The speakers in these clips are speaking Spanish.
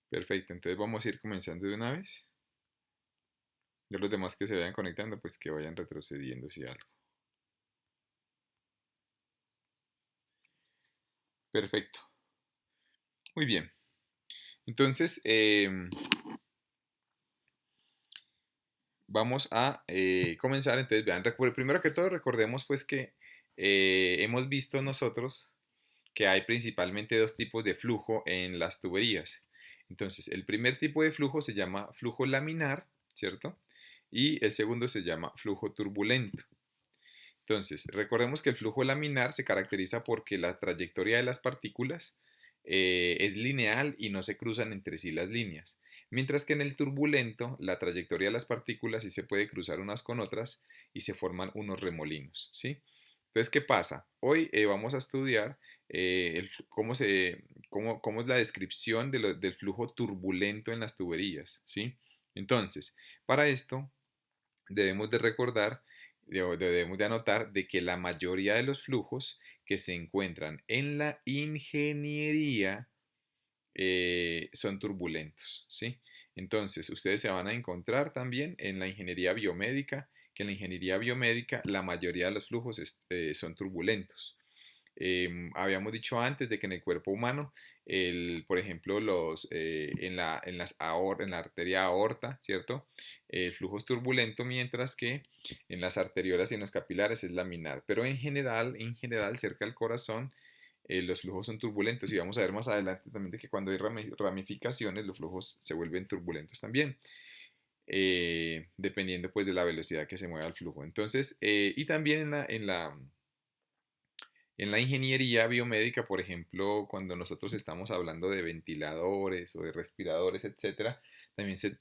Perfecto, entonces vamos a ir comenzando de una vez. Ya los demás que se vayan conectando, pues que vayan retrocediendo si algo. Perfecto, muy bien. Entonces, vamos a comenzar. Entonces, vean, primero que todo, recordemos pues que hemos visto nosotros que hay principalmente dos tipos de flujo en las tuberías. Entonces, el primer tipo de flujo se llama flujo laminar, ¿cierto? Y el segundo se llama flujo turbulento. Entonces, recordemos que el flujo laminar se caracteriza porque la trayectoria de las partículas es lineal y no se cruzan entre sí las líneas. Mientras que en el turbulento, la trayectoria de las partículas sí se puede cruzar unas con otras y se forman unos remolinos, ¿sí? Entonces, ¿qué pasa? Hoy vamos a estudiar cómo es la descripción del flujo turbulento en las tuberías, ¿sí? Entonces, para esto debemos de recordar, debemos de anotar de que la mayoría de los flujos que se encuentran en la ingeniería son turbulentos, ¿sí? Entonces, ustedes se van a encontrar también en la ingeniería biomédica, que en la ingeniería biomédica la mayoría de los flujos son turbulentos. Habíamos dicho antes de que en el cuerpo humano, por ejemplo, en la arteria aorta, ¿cierto? El flujo es turbulento, mientras que en las arteriolas y en los capilares es laminar. Pero en general, cerca del corazón, los flujos son turbulentos. Y vamos a ver más adelante también de que cuando hay ramificaciones, los flujos se vuelven turbulentos también. Dependiendo pues de la velocidad que se mueva el flujo. Entonces, y también en la ingeniería biomédica, por ejemplo, cuando nosotros estamos hablando de ventiladores o de respiradores, etcétera, también se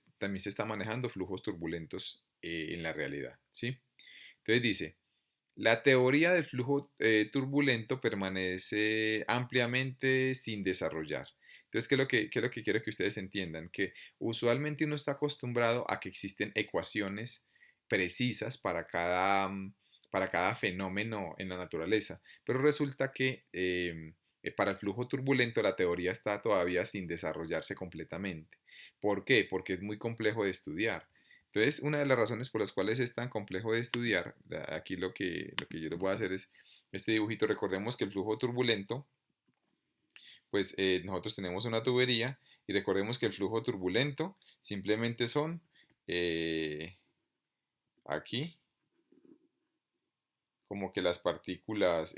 está manejando flujos turbulentos en la realidad, ¿sí? Entonces dice, la teoría del flujo turbulento permanece ampliamente sin desarrollar. Entonces, ¿qué es lo que quiero que ustedes entiendan? Que usualmente uno está acostumbrado a que existen ecuaciones precisas para cada fenómeno en la naturaleza, pero resulta que para el flujo turbulento la teoría está todavía sin desarrollarse completamente. ¿Por qué? Porque es muy complejo de estudiar. Entonces, una de las razones por las cuales es tan complejo de estudiar, aquí lo que yo les voy a hacer es este dibujito. Recordemos que el flujo turbulento, pues nosotros tenemos una tubería y recordemos que el flujo turbulento simplemente son eh, aquí como que las partículas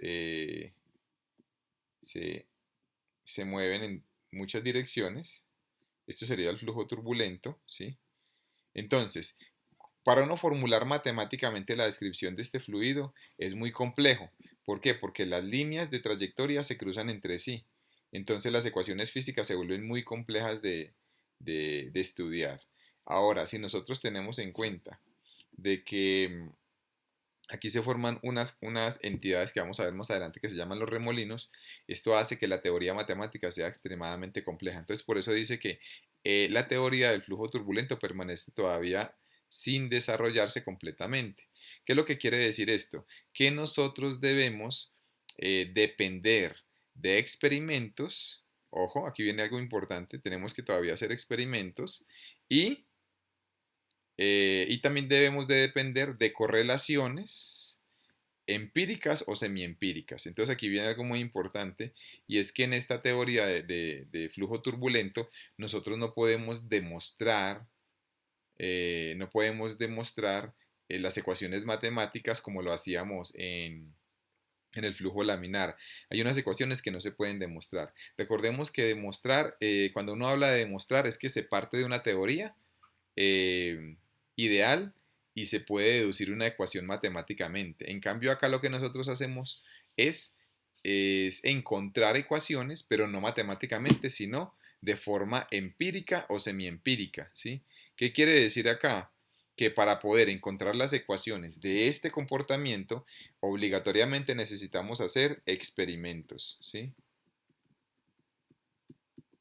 se, se mueven en muchas direcciones. Esto sería el flujo turbulento, ¿sí? Entonces, para uno formular matemáticamente la descripción de este fluido es muy complejo. ¿Por qué? Porque las líneas de trayectoria se cruzan entre sí. Entonces las ecuaciones físicas se vuelven muy complejas de estudiar. Ahora, si nosotros tenemos en cuenta de que aquí se forman unas entidades que vamos a ver más adelante que se llaman los remolinos, esto hace que la teoría matemática sea extremadamente compleja. Entonces, por eso dice que la teoría del flujo turbulento permanece todavía sin desarrollarse completamente. ¿Qué es lo que quiere decir esto? Que nosotros debemos depender de experimentos. Ojo, aquí viene algo importante, tenemos que todavía hacer experimentos y también debemos de depender de correlaciones empíricas o semiempíricas. Entonces aquí viene algo muy importante y es que en esta teoría de flujo turbulento nosotros no podemos demostrar las ecuaciones matemáticas como lo hacíamos en el flujo laminar. Hay unas ecuaciones que no se pueden demostrar. Recordemos que cuando uno habla de demostrar, es que se parte de una teoría eh, ideal y se puede deducir una ecuación matemáticamente. En cambio, acá lo que nosotros hacemos es encontrar ecuaciones, pero no matemáticamente, sino de forma empírica o semiempírica, ¿sí? ¿Qué quiere decir acá? Que para poder encontrar las ecuaciones de este comportamiento, obligatoriamente necesitamos hacer experimentos, ¿sí?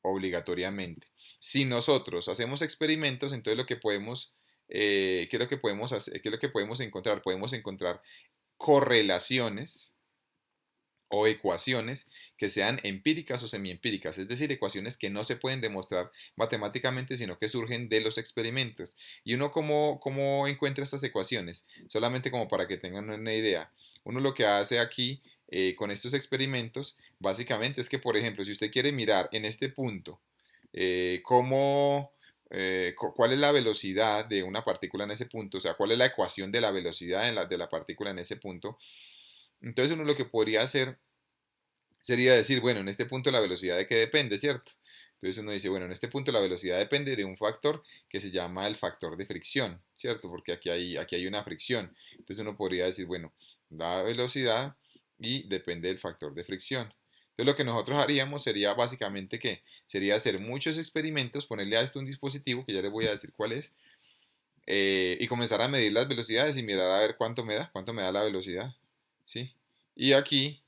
Obligatoriamente. Si nosotros hacemos experimentos, entonces ¿qué es lo que podemos hacer? ¿Qué es lo que podemos encontrar? Podemos encontrar correlaciones o ecuaciones que sean empíricas o semiempíricas, es decir, ecuaciones que no se pueden demostrar matemáticamente, sino que surgen de los experimentos. ¿Y uno cómo encuentra estas ecuaciones? Solamente como para que tengan una idea. Uno lo que hace aquí con estos experimentos, básicamente es que, por ejemplo, si usted quiere mirar en este punto cómo cuál es la velocidad de una partícula en ese punto, o sea, cuál es la ecuación de la velocidad de la partícula en ese punto. Entonces uno lo que podría hacer sería decir, bueno, en este punto la velocidad de qué depende, ¿cierto? Entonces uno dice, bueno, en este punto la velocidad depende de un factor que se llama el factor de fricción, ¿cierto? Porque aquí hay una fricción. Entonces uno podría decir, bueno, la velocidad y depende del factor de fricción. Entonces lo que nosotros haríamos sería básicamente que sería hacer muchos experimentos, ponerle a esto un dispositivo, que ya les voy a decir cuál es, y comenzar a medir las velocidades y mirar a ver cuánto me da la velocidad, ¿sí? Y aquí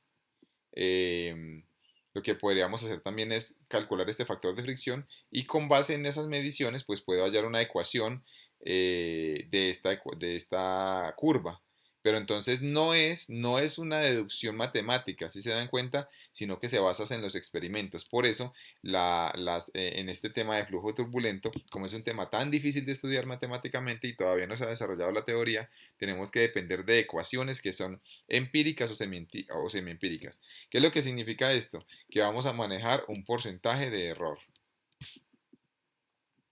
lo que podríamos hacer también es calcular este factor de fricción y con base en esas mediciones pues puedo hallar una ecuación de esta curva. Pero entonces no es una deducción matemática, si se dan cuenta, sino que se basa en los experimentos. Por eso, en este tema de flujo turbulento, como es un tema tan difícil de estudiar matemáticamente y todavía no se ha desarrollado la teoría, tenemos que depender de ecuaciones que son empíricas o semiempíricas. ¿Qué es lo que significa esto? Que vamos a manejar un porcentaje de error.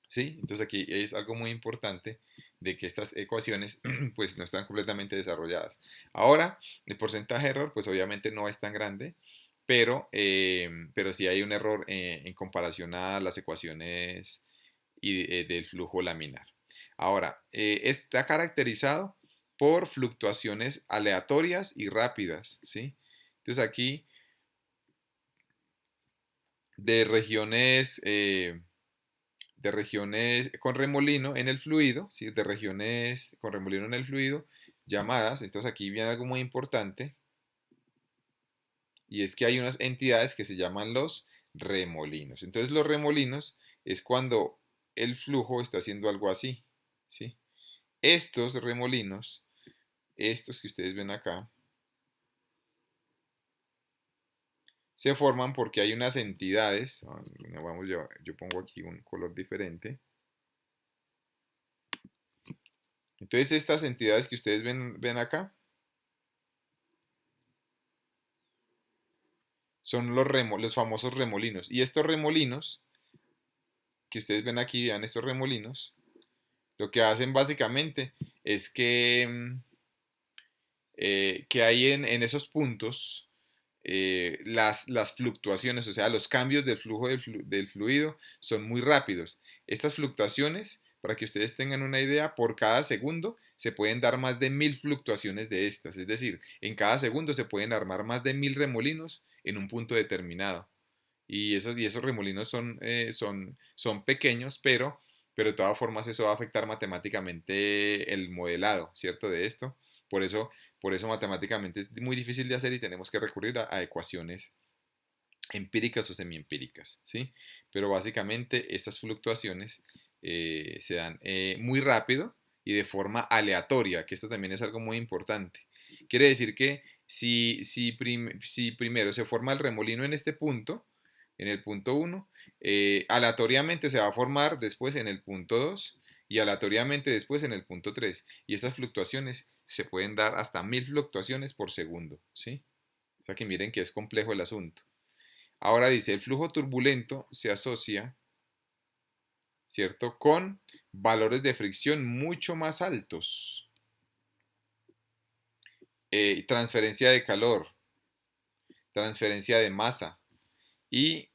¿Sí? Entonces aquí es algo muy importante de que estas ecuaciones pues no están completamente desarrolladas. Ahora, el porcentaje de error pues obviamente no es tan grande, pero sí hay un error en comparación a las ecuaciones del flujo laminar. Ahora, está caracterizado por fluctuaciones aleatorias y rápidas, ¿sí? Entonces aquí de regiones, eh, de regiones con remolino en el fluido, ¿sí? De regiones con remolino en el fluido llamadas, entonces aquí viene algo muy importante, y es que hay unas entidades que se llaman los remolinos. Entonces los remolinos es cuando el flujo está haciendo algo así, ¿sí? Estos remolinos, estos que ustedes ven acá, se forman porque hay unas entidades, vamos, yo pongo aquí un color diferente. Entonces estas entidades que ustedes ven acá son los famosos remolinos. Y estos remolinos que ustedes ven aquí, vean estos remolinos, lo que hacen básicamente es que hay en esos puntos las fluctuaciones, o sea, los cambios del flujo del fluido son muy rápidos. Estas fluctuaciones, para que ustedes tengan una idea, por cada segundo se pueden dar más de 1000 fluctuaciones de estas. Es decir, en cada segundo se pueden armar más de 1000 remolinos en un punto determinado. Y esos remolinos son pequeños, pero de todas formas eso va a afectar matemáticamente el modelado, ¿cierto? De esto. Por eso, por eso matemáticamente es muy difícil de hacer y tenemos que recurrir a ecuaciones empíricas o semiempíricas, ¿sí? Pero básicamente estas fluctuaciones se dan muy rápido y de forma aleatoria, que esto también es algo muy importante. Quiere decir que si primero se forma el remolino en este punto, en el punto 1, aleatoriamente se va a formar después en el punto 2 y aleatoriamente después en el punto 3. Y esas fluctuaciones se pueden dar hasta 1000 fluctuaciones por segundo, ¿sí? O sea que miren que es complejo el asunto. Ahora dice, el flujo turbulento se asocia, ¿cierto?, con valores de fricción mucho más altos. Transferencia de calor, transferencia de masa y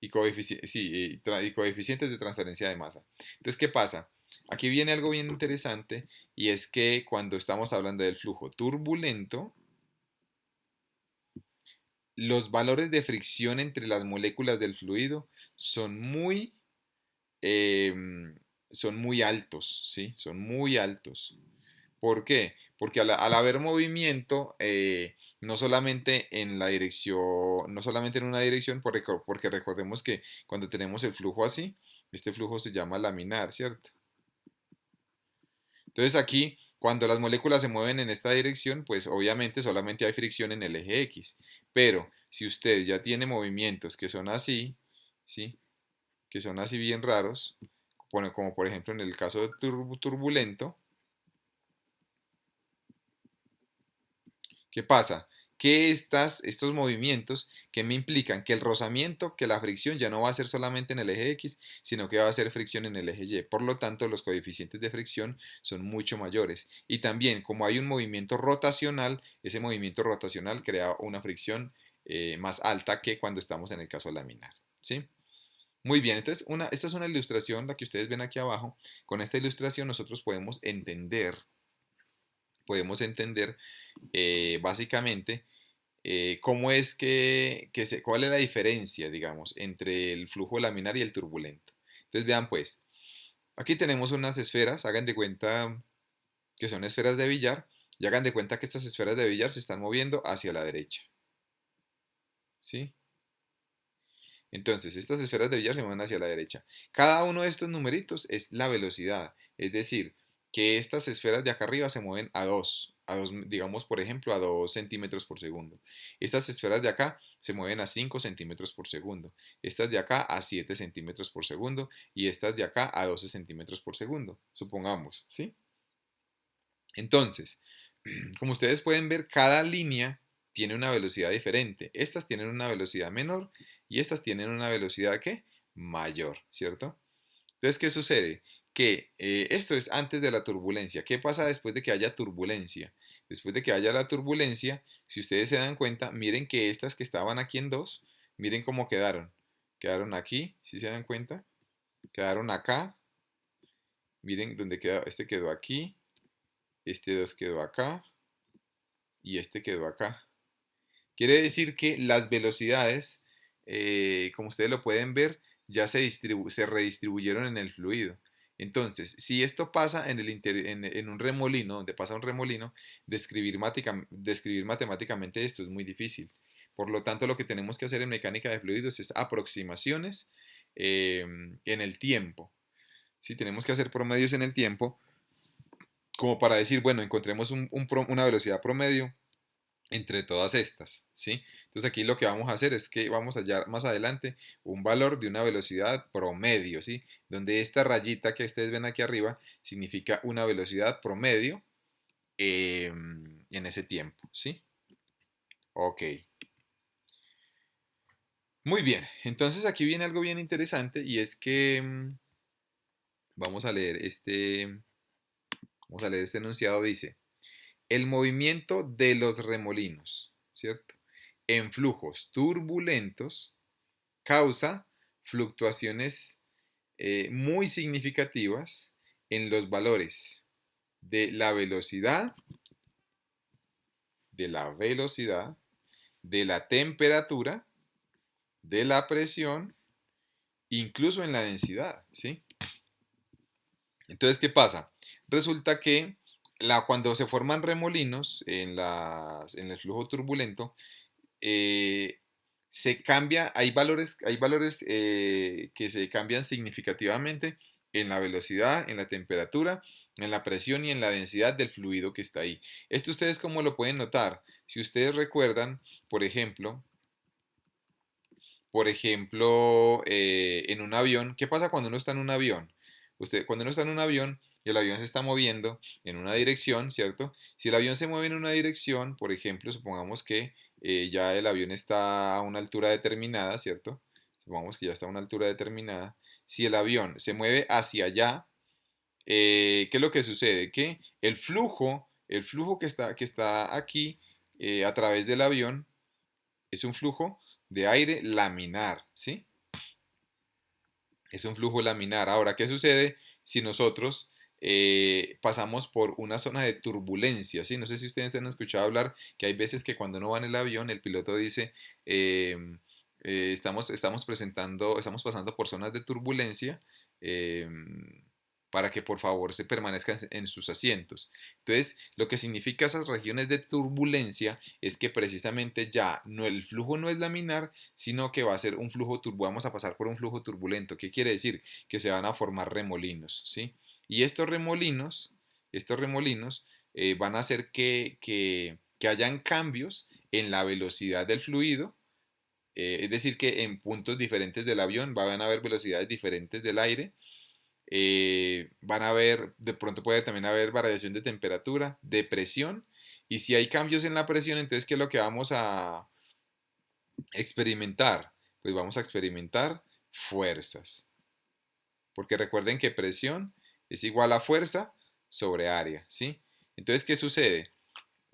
y coeficientes de transferencia de masa. Entonces, ¿qué pasa? Aquí viene algo bien interesante y es que cuando estamos hablando del flujo turbulento, los valores de fricción entre las moléculas del fluido son em, son muy altos, ¿sí? Son muy altos. ¿Por qué? Porque al haber movimiento, no solamente en la dirección, no solamente en una dirección, porque recordemos que cuando tenemos el flujo así, este flujo se llama laminar, ¿cierto? Entonces aquí, Cuando las moléculas se mueven en esta dirección, pues obviamente solamente hay fricción en el eje X. Pero si usted ya tiene movimientos que son así, ¿sí? Que son así bien raros, como por ejemplo en el caso de turbulento, ¿qué pasa? Que estos movimientos que me implican que el rozamiento, que la fricción ya no va a ser solamente en el eje X, sino que va a ser fricción en el eje Y. Por lo tanto, los coeficientes de fricción son mucho mayores. Y también, como hay un movimiento rotacional, ese movimiento rotacional crea una fricción más alta que cuando estamos en el caso laminar. ¿Sí? Muy bien, entonces esta es una ilustración, la que ustedes ven aquí abajo. Con esta ilustración nosotros podemos entender básicamente cómo es cuál es la diferencia, digamos, entre el flujo laminar y el turbulento. Entonces vean pues, aquí tenemos unas esferas, hagan de cuenta que son esferas de billar, y hagan de cuenta que estas esferas de billar se están moviendo hacia la derecha, ¿sí? Entonces, estas esferas de billar se mueven hacia la derecha. Cada uno de estos numeritos es la velocidad, es decir, que estas esferas de acá arriba se mueven a dos, digamos, por ejemplo, a 2 centímetros por segundo. Estas esferas de acá se mueven a 5 centímetros por segundo. Estas de acá a 7 centímetros por segundo. Y estas de acá a 12 centímetros por segundo, supongamos, ¿sí? Entonces, como ustedes pueden ver, cada línea tiene una velocidad diferente. Estas tienen una velocidad menor y estas tienen una velocidad ¿qué? Mayor, ¿cierto? Entonces, ¿qué sucede? Que esto es antes de la turbulencia. ¿Qué pasa después de que haya turbulencia? Después de que haya la turbulencia, si ustedes se dan cuenta, miren que estas que estaban aquí en 2, miren cómo quedaron. Quedaron aquí, si se dan cuenta. Quedaron acá. Miren dónde quedó. Este quedó aquí. Este 2 quedó acá. Y este quedó acá. Quiere decir que las velocidades, como ustedes lo pueden ver, ya se redistribuyeron en el fluido. Entonces, si esto pasa en un remolino, donde pasa un remolino, describir matemáticamente esto es muy difícil. Por lo tanto, lo que tenemos que hacer en mecánica de fluidos es aproximaciones en el tiempo. ¿Sí? Tenemos que hacer promedios en el tiempo, como para decir, bueno, encontremos una velocidad promedio entre todas estas, ¿sí? Entonces aquí lo que vamos a hacer es que vamos a hallar más adelante un valor de una velocidad promedio, ¿sí? Donde esta rayita que ustedes ven aquí arriba significa una velocidad promedio en ese tiempo, ¿sí? Ok. Muy bien, entonces aquí viene algo bien interesante y es que vamos a leer este enunciado, dice, el movimiento de los remolinos, ¿cierto? En flujos turbulentos causa fluctuaciones muy significativas en los valores de la velocidad, de la temperatura, de la presión, incluso en la densidad, ¿sí? Entonces, ¿qué pasa? Resulta que cuando se forman remolinos en el flujo turbulento, eh, hay valores que se cambian significativamente en la velocidad, en la temperatura, en la presión y en la densidad del fluido que está ahí. Esto ustedes cómo lo pueden notar. Si ustedes recuerdan, por ejemplo, en un avión, ¿qué pasa cuando uno está en un avión? Cuando uno está en un avión y el avión se está moviendo en una dirección, ¿cierto? Si el avión se mueve en una dirección, por ejemplo, supongamos que ya el avión está a una altura determinada, ¿cierto? Supongamos que ya está a una altura determinada. Si el avión se mueve hacia allá, ¿qué es lo que sucede? Que el flujo que está aquí a través del avión es un flujo de aire laminar, ¿sí? Es un flujo laminar. Ahora, ¿qué sucede si nosotros pasamos por una zona de turbulencia? ¿Sí? No sé si ustedes han escuchado hablar que hay veces que cuando uno va en el avión, el piloto dice, estamos pasando por zonas de turbulencia. eh, para que por favor se permanezcan en sus asientos. Entonces, lo que significa esas regiones de turbulencia es que precisamente ya no, el flujo no es laminar, sino que va a ser un flujo vamos a pasar por un flujo turbulento. ¿Qué quiere decir? Que se van a formar remolinos, ¿sí? Y estos remolinos van a hacer que hayan cambios en la velocidad del fluido, es decir, que en puntos diferentes del avión van a haber velocidades diferentes del aire, van a haber, de pronto puede también haber variación de temperatura, de presión, y si hay cambios en la presión, entonces, ¿qué es lo que vamos a experimentar? Pues vamos a experimentar fuerzas, porque recuerden que presión es igual a fuerza sobre área, ¿sí? Entonces, ¿qué sucede?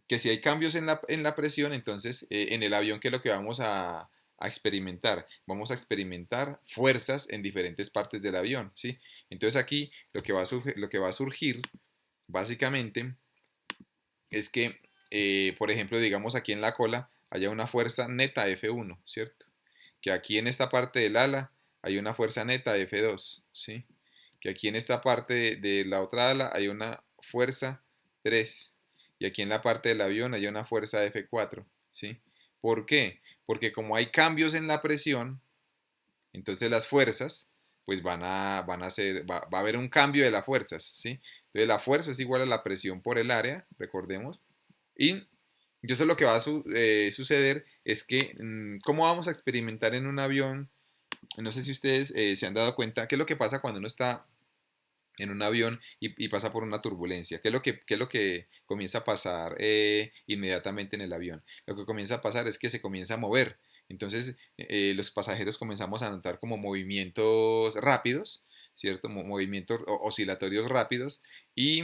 Que si hay cambios en la presión, entonces en el avión, ¿qué es lo que vamos a experimentar? Vamos a experimentar fuerzas en diferentes partes del avión, ¿sí? Entonces aquí lo que va a surgir básicamente es que, por ejemplo, digamos aquí en la cola haya una fuerza neta F1, ¿cierto? Que aquí en esta parte del ala hay una fuerza neta F2, ¿sí? Que aquí en esta parte de la otra ala hay una fuerza 3 y aquí en la parte del avión hay una fuerza F4, ¿sí? ¿Por qué? Porque como hay cambios en la presión, entonces las fuerzas pues van a ser, va a haber un cambio de las fuerzas, ¿sí? Entonces la fuerza es igual a la presión por el área, recordemos, y eso lo que va a suceder es que, ¿cómo vamos a experimentar en un avión? No sé si ustedes se han dado cuenta, ¿qué es lo que pasa cuando uno está en un avión y pasa por una turbulencia? Qué es lo que comienza a pasar inmediatamente en el avión? Lo que comienza a pasar es que se comienza a mover. Entonces, los pasajeros comenzamos a notar como movimientos rápidos, ¿cierto? Movimientos oscilatorios rápidos. Y,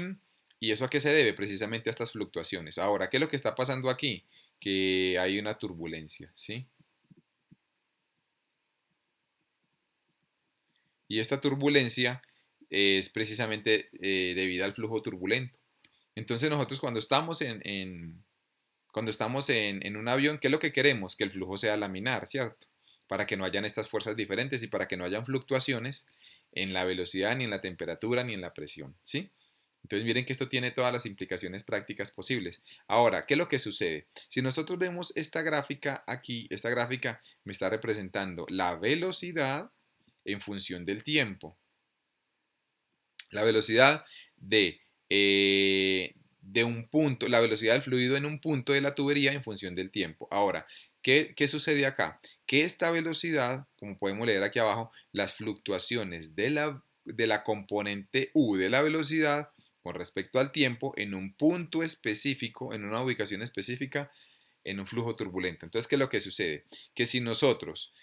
¿Y eso a qué se debe? Precisamente a estas fluctuaciones. Ahora, ¿qué es lo que está pasando aquí? Que hay una turbulencia, ¿sí? Y esta turbulencia es precisamente debida al flujo turbulento. Entonces nosotros cuando estamos en un avión, ¿qué es lo que queremos? Que el flujo sea laminar, ¿cierto? Para que no hayan estas fuerzas diferentes y para que no hayan fluctuaciones en la velocidad, ni en la temperatura, ni en la presión, ¿sí? Entonces miren que esto tiene todas las implicaciones prácticas posibles. Ahora, ¿qué es lo que sucede? Si nosotros vemos esta gráfica aquí, esta gráfica me está representando la velocidad en función del tiempo. La velocidad de, de un punto, la velocidad del fluido en un punto de la tubería en función del tiempo. Ahora, ¿qué sucede acá? Que esta velocidad, como podemos leer aquí abajo, las fluctuaciones de la componente U de la velocidad con respecto al tiempo en un punto específico, en una ubicación específica, en un flujo turbulento. Entonces, ¿qué es lo que sucede? Que si nosotros,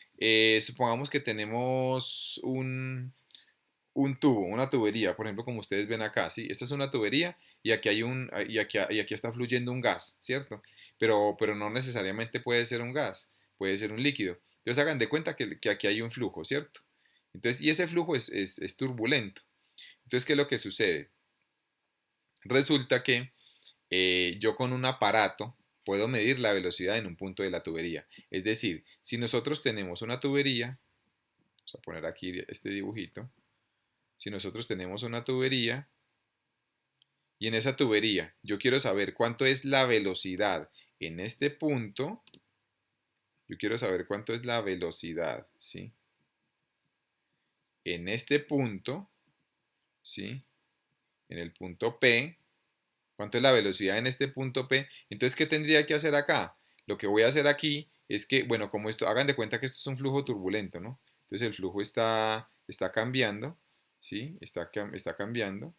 supongamos que tenemos un tubo, una tubería, por ejemplo, como ustedes ven acá, ¿sí? Esta es una tubería y aquí hay y aquí está fluyendo un gas, ¿cierto? Pero no necesariamente puede ser un gas, puede ser un líquido. Entonces hagan de cuenta que aquí hay un flujo, ¿cierto? Entonces, y ese flujo es turbulento. Entonces, ¿qué es lo que sucede? Resulta que yo con un aparato puedo medir la velocidad en un punto de la tubería. Es decir, si nosotros tenemos una tubería, vamos a poner aquí este dibujito, si nosotros tenemos una tubería y en esa tubería yo quiero saber cuánto es la velocidad en este punto, yo quiero saber cuánto es la velocidad, ¿sí? En este punto, ¿sí? En el punto P, cuánto es la velocidad en este punto P. Entonces, ¿qué tendría que hacer acá? Lo que voy a hacer aquí es que, bueno, como esto, hagan de cuenta que esto es un flujo turbulento, ¿no? Entonces el flujo está cambiando, ¿sí? Está cambiando.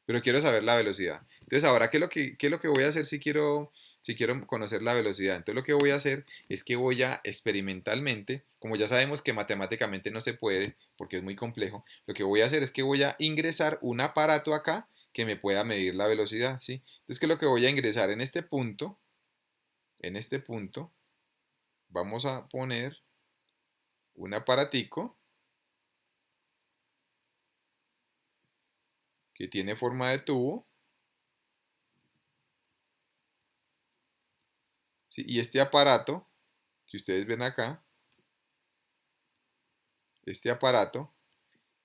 Pero quiero saber la velocidad. Entonces, ahora, qué es lo que voy a hacer si quiero conocer la velocidad? Entonces, lo que voy a hacer es que voy a experimentalmente, como ya sabemos que matemáticamente no se puede, porque es muy complejo, lo que voy a hacer es que voy a ingresar un aparato acá que me pueda medir la velocidad, ¿sí? Entonces, ¿qué es lo que voy a ingresar? En este punto, vamos a poner un aparatico que tiene forma de tubo, ¿sí? Y este aparato que ustedes ven acá, este aparato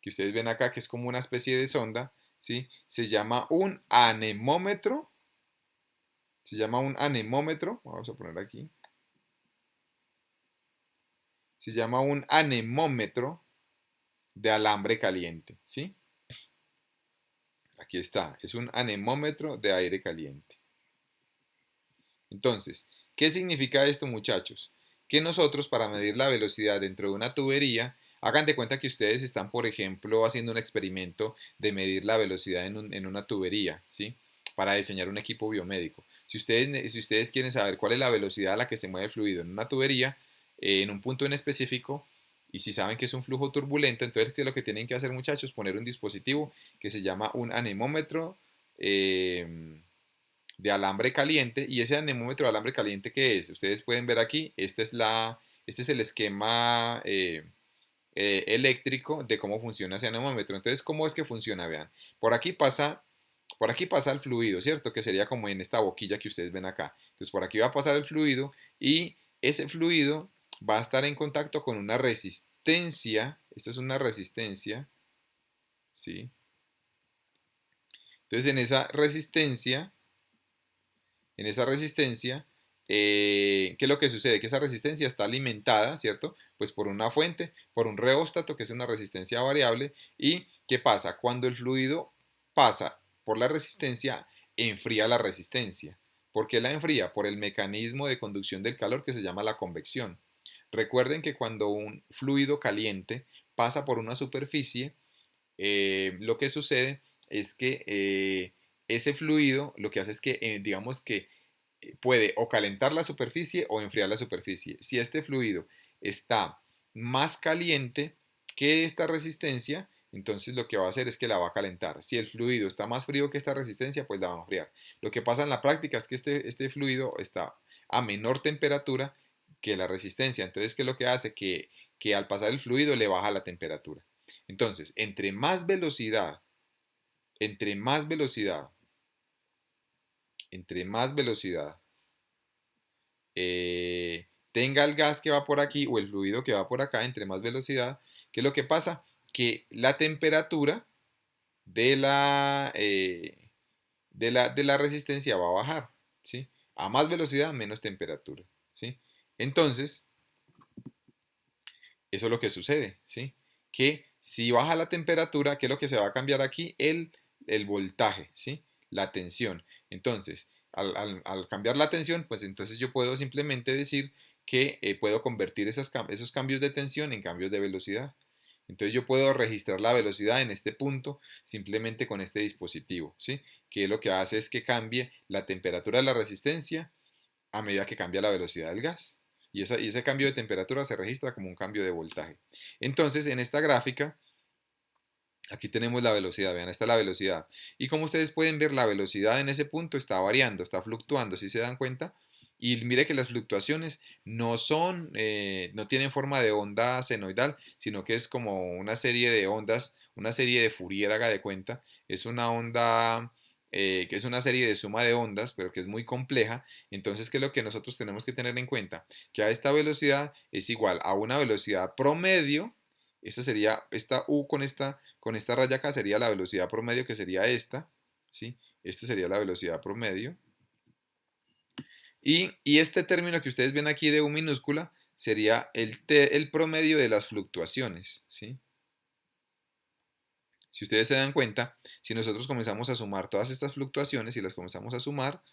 que ustedes ven acá, que es como una especie de sonda, ¿sí? Se llama un anemómetro. Se llama un anemómetro. Vamos a poner aquí. Se llama un anemómetro de alambre caliente, ¿sí? Aquí está, es un anemómetro de aire caliente. Entonces, ¿qué significa esto, muchachos? Que nosotros, para medir la velocidad dentro de una tubería, hagan de cuenta que ustedes están, por ejemplo, haciendo un experimento de medir la velocidad en una tubería, ¿sí? Para diseñar un equipo biomédico. Si ustedes quieren saber cuál es la velocidad a la que se mueve el fluido en una tubería, en un punto en específico, y si saben que es un flujo turbulento, entonces, ¿qué es lo que tienen que hacer, muchachos? Poner un dispositivo que se llama un anemómetro. De alambre caliente. ¿Y ese anemómetro de alambre caliente qué es? Ustedes pueden ver aquí, este es el esquema eléctrico de cómo funciona ese anemómetro. Entonces, ¿cómo es que funciona? Vean, por aquí pasa, por aquí pasa el fluido, ¿cierto? Que sería como en esta boquilla que ustedes ven acá. Entonces, por aquí va a pasar el fluido y ese fluido va a estar en contacto con una resistencia. Esta es una resistencia, ¿sí? Entonces, en esa resistencia, ¿qué es lo que sucede? Que esa resistencia está alimentada, ¿cierto? Pues por una fuente, por un reóstato, que es una resistencia variable. ¿Y qué pasa? Cuando el fluido pasa por la resistencia, enfría la resistencia. ¿Por qué la enfría? Por el mecanismo de conducción del calor que se llama la convección. Recuerden que cuando un fluido caliente pasa por una superficie, lo que sucede es que ese fluido lo que hace es que, digamos que puede o calentar la superficie o enfriar la superficie. Si este fluido está más caliente que esta resistencia, entonces lo que va a hacer es que la va a calentar. Si el fluido está más frío que esta resistencia, pues la va a enfriar. Lo que pasa en la práctica es que este fluido está a menor temperatura que la resistencia. Entonces, ¿qué es lo que hace? Que al pasar el fluido le baja la temperatura. Entonces, entre más velocidad, entre más velocidad tenga el gas que va por aquí o el fluido que va por acá, entre más velocidad, ¿qué es lo que pasa? Que la temperatura de la resistencia va a bajar, ¿sí? A más velocidad, menos temperatura, ¿sí? Entonces, eso es lo que sucede, ¿sí? Que si baja la temperatura, ¿qué es lo que se va a cambiar aquí? El voltaje, ¿sí? La tensión. Entonces, al cambiar la tensión, pues entonces yo puedo simplemente decir que puedo convertir esos cambios de tensión en cambios de velocidad. Entonces yo puedo registrar la velocidad en este punto simplemente con este dispositivo, ¿sí? Que lo que hace es que cambie la temperatura de la resistencia a medida que cambia la velocidad del gas. Y ese cambio de temperatura se registra como un cambio de voltaje. Entonces, en esta gráfica, aquí tenemos la velocidad, vean, esta es la velocidad. Y como ustedes pueden ver, la velocidad en ese punto está variando, está fluctuando, si se dan cuenta. Y mire que las fluctuaciones no tienen forma de onda senoidal, sino que es como una serie de ondas, una serie de Fourier, haga de cuenta. Es una onda que es una serie de suma de ondas, pero que es muy compleja. Entonces, ¿qué es lo que nosotros tenemos que tener en cuenta? Que a esta velocidad es igual a una velocidad promedio. Esta U con esta raya acá sería la velocidad promedio, que sería esta, ¿sí? Esta sería la velocidad promedio. Y este término que ustedes ven aquí de U minúscula sería el promedio de las fluctuaciones, ¿sí? Si ustedes se dan cuenta, si nosotros comenzamos a sumar todas estas fluctuaciones y las comenzamos a sumar,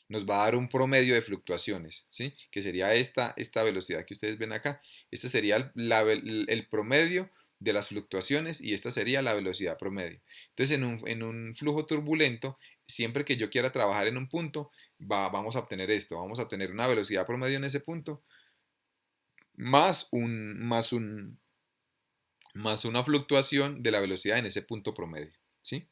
nos va a dar un promedio de fluctuaciones, ¿sí? Que sería esta velocidad que ustedes ven acá. Este sería el promedio de las fluctuaciones y esta sería la velocidad promedio. Entonces, en un flujo turbulento, siempre que yo quiera trabajar en un punto, vamos a obtener esto. Vamos a obtener una velocidad promedio en ese punto más una fluctuación de la velocidad en ese punto promedio, ¿sí?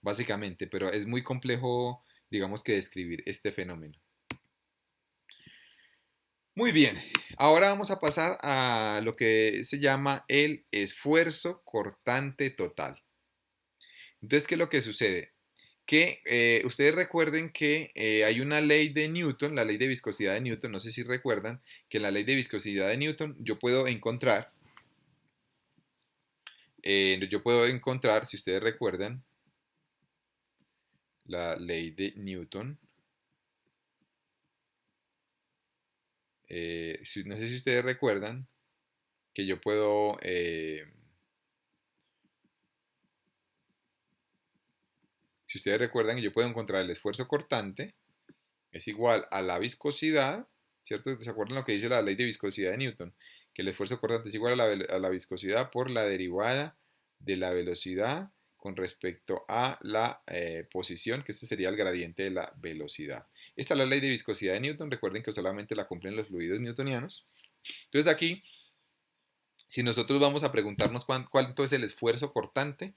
Básicamente, pero es muy complejo, digamos que describir este fenómeno. Muy bien, ahora vamos a pasar a lo que se llama el esfuerzo cortante total. Entonces, ¿qué es lo que sucede? Que ustedes recuerden que hay una ley de Newton, la ley de viscosidad de Newton, no sé si recuerdan que en la ley de viscosidad de Newton yo puedo encontrar, si ustedes recuerdan, la ley de Newton, no sé si ustedes recuerdan que yo puedo Si ustedes recuerdan, yo puedo encontrar el esfuerzo cortante es igual a la viscosidad, ¿cierto? ¿Se acuerdan lo que dice la ley de viscosidad de Newton? Que el esfuerzo cortante es igual a la viscosidad por la derivada de la velocidad con respecto a la posición, que este sería el gradiente de la velocidad. Esta es la ley de viscosidad de Newton, recuerden que solamente la cumplen los fluidos newtonianos. Entonces aquí, si nosotros vamos a preguntarnos cuánto es el esfuerzo cortante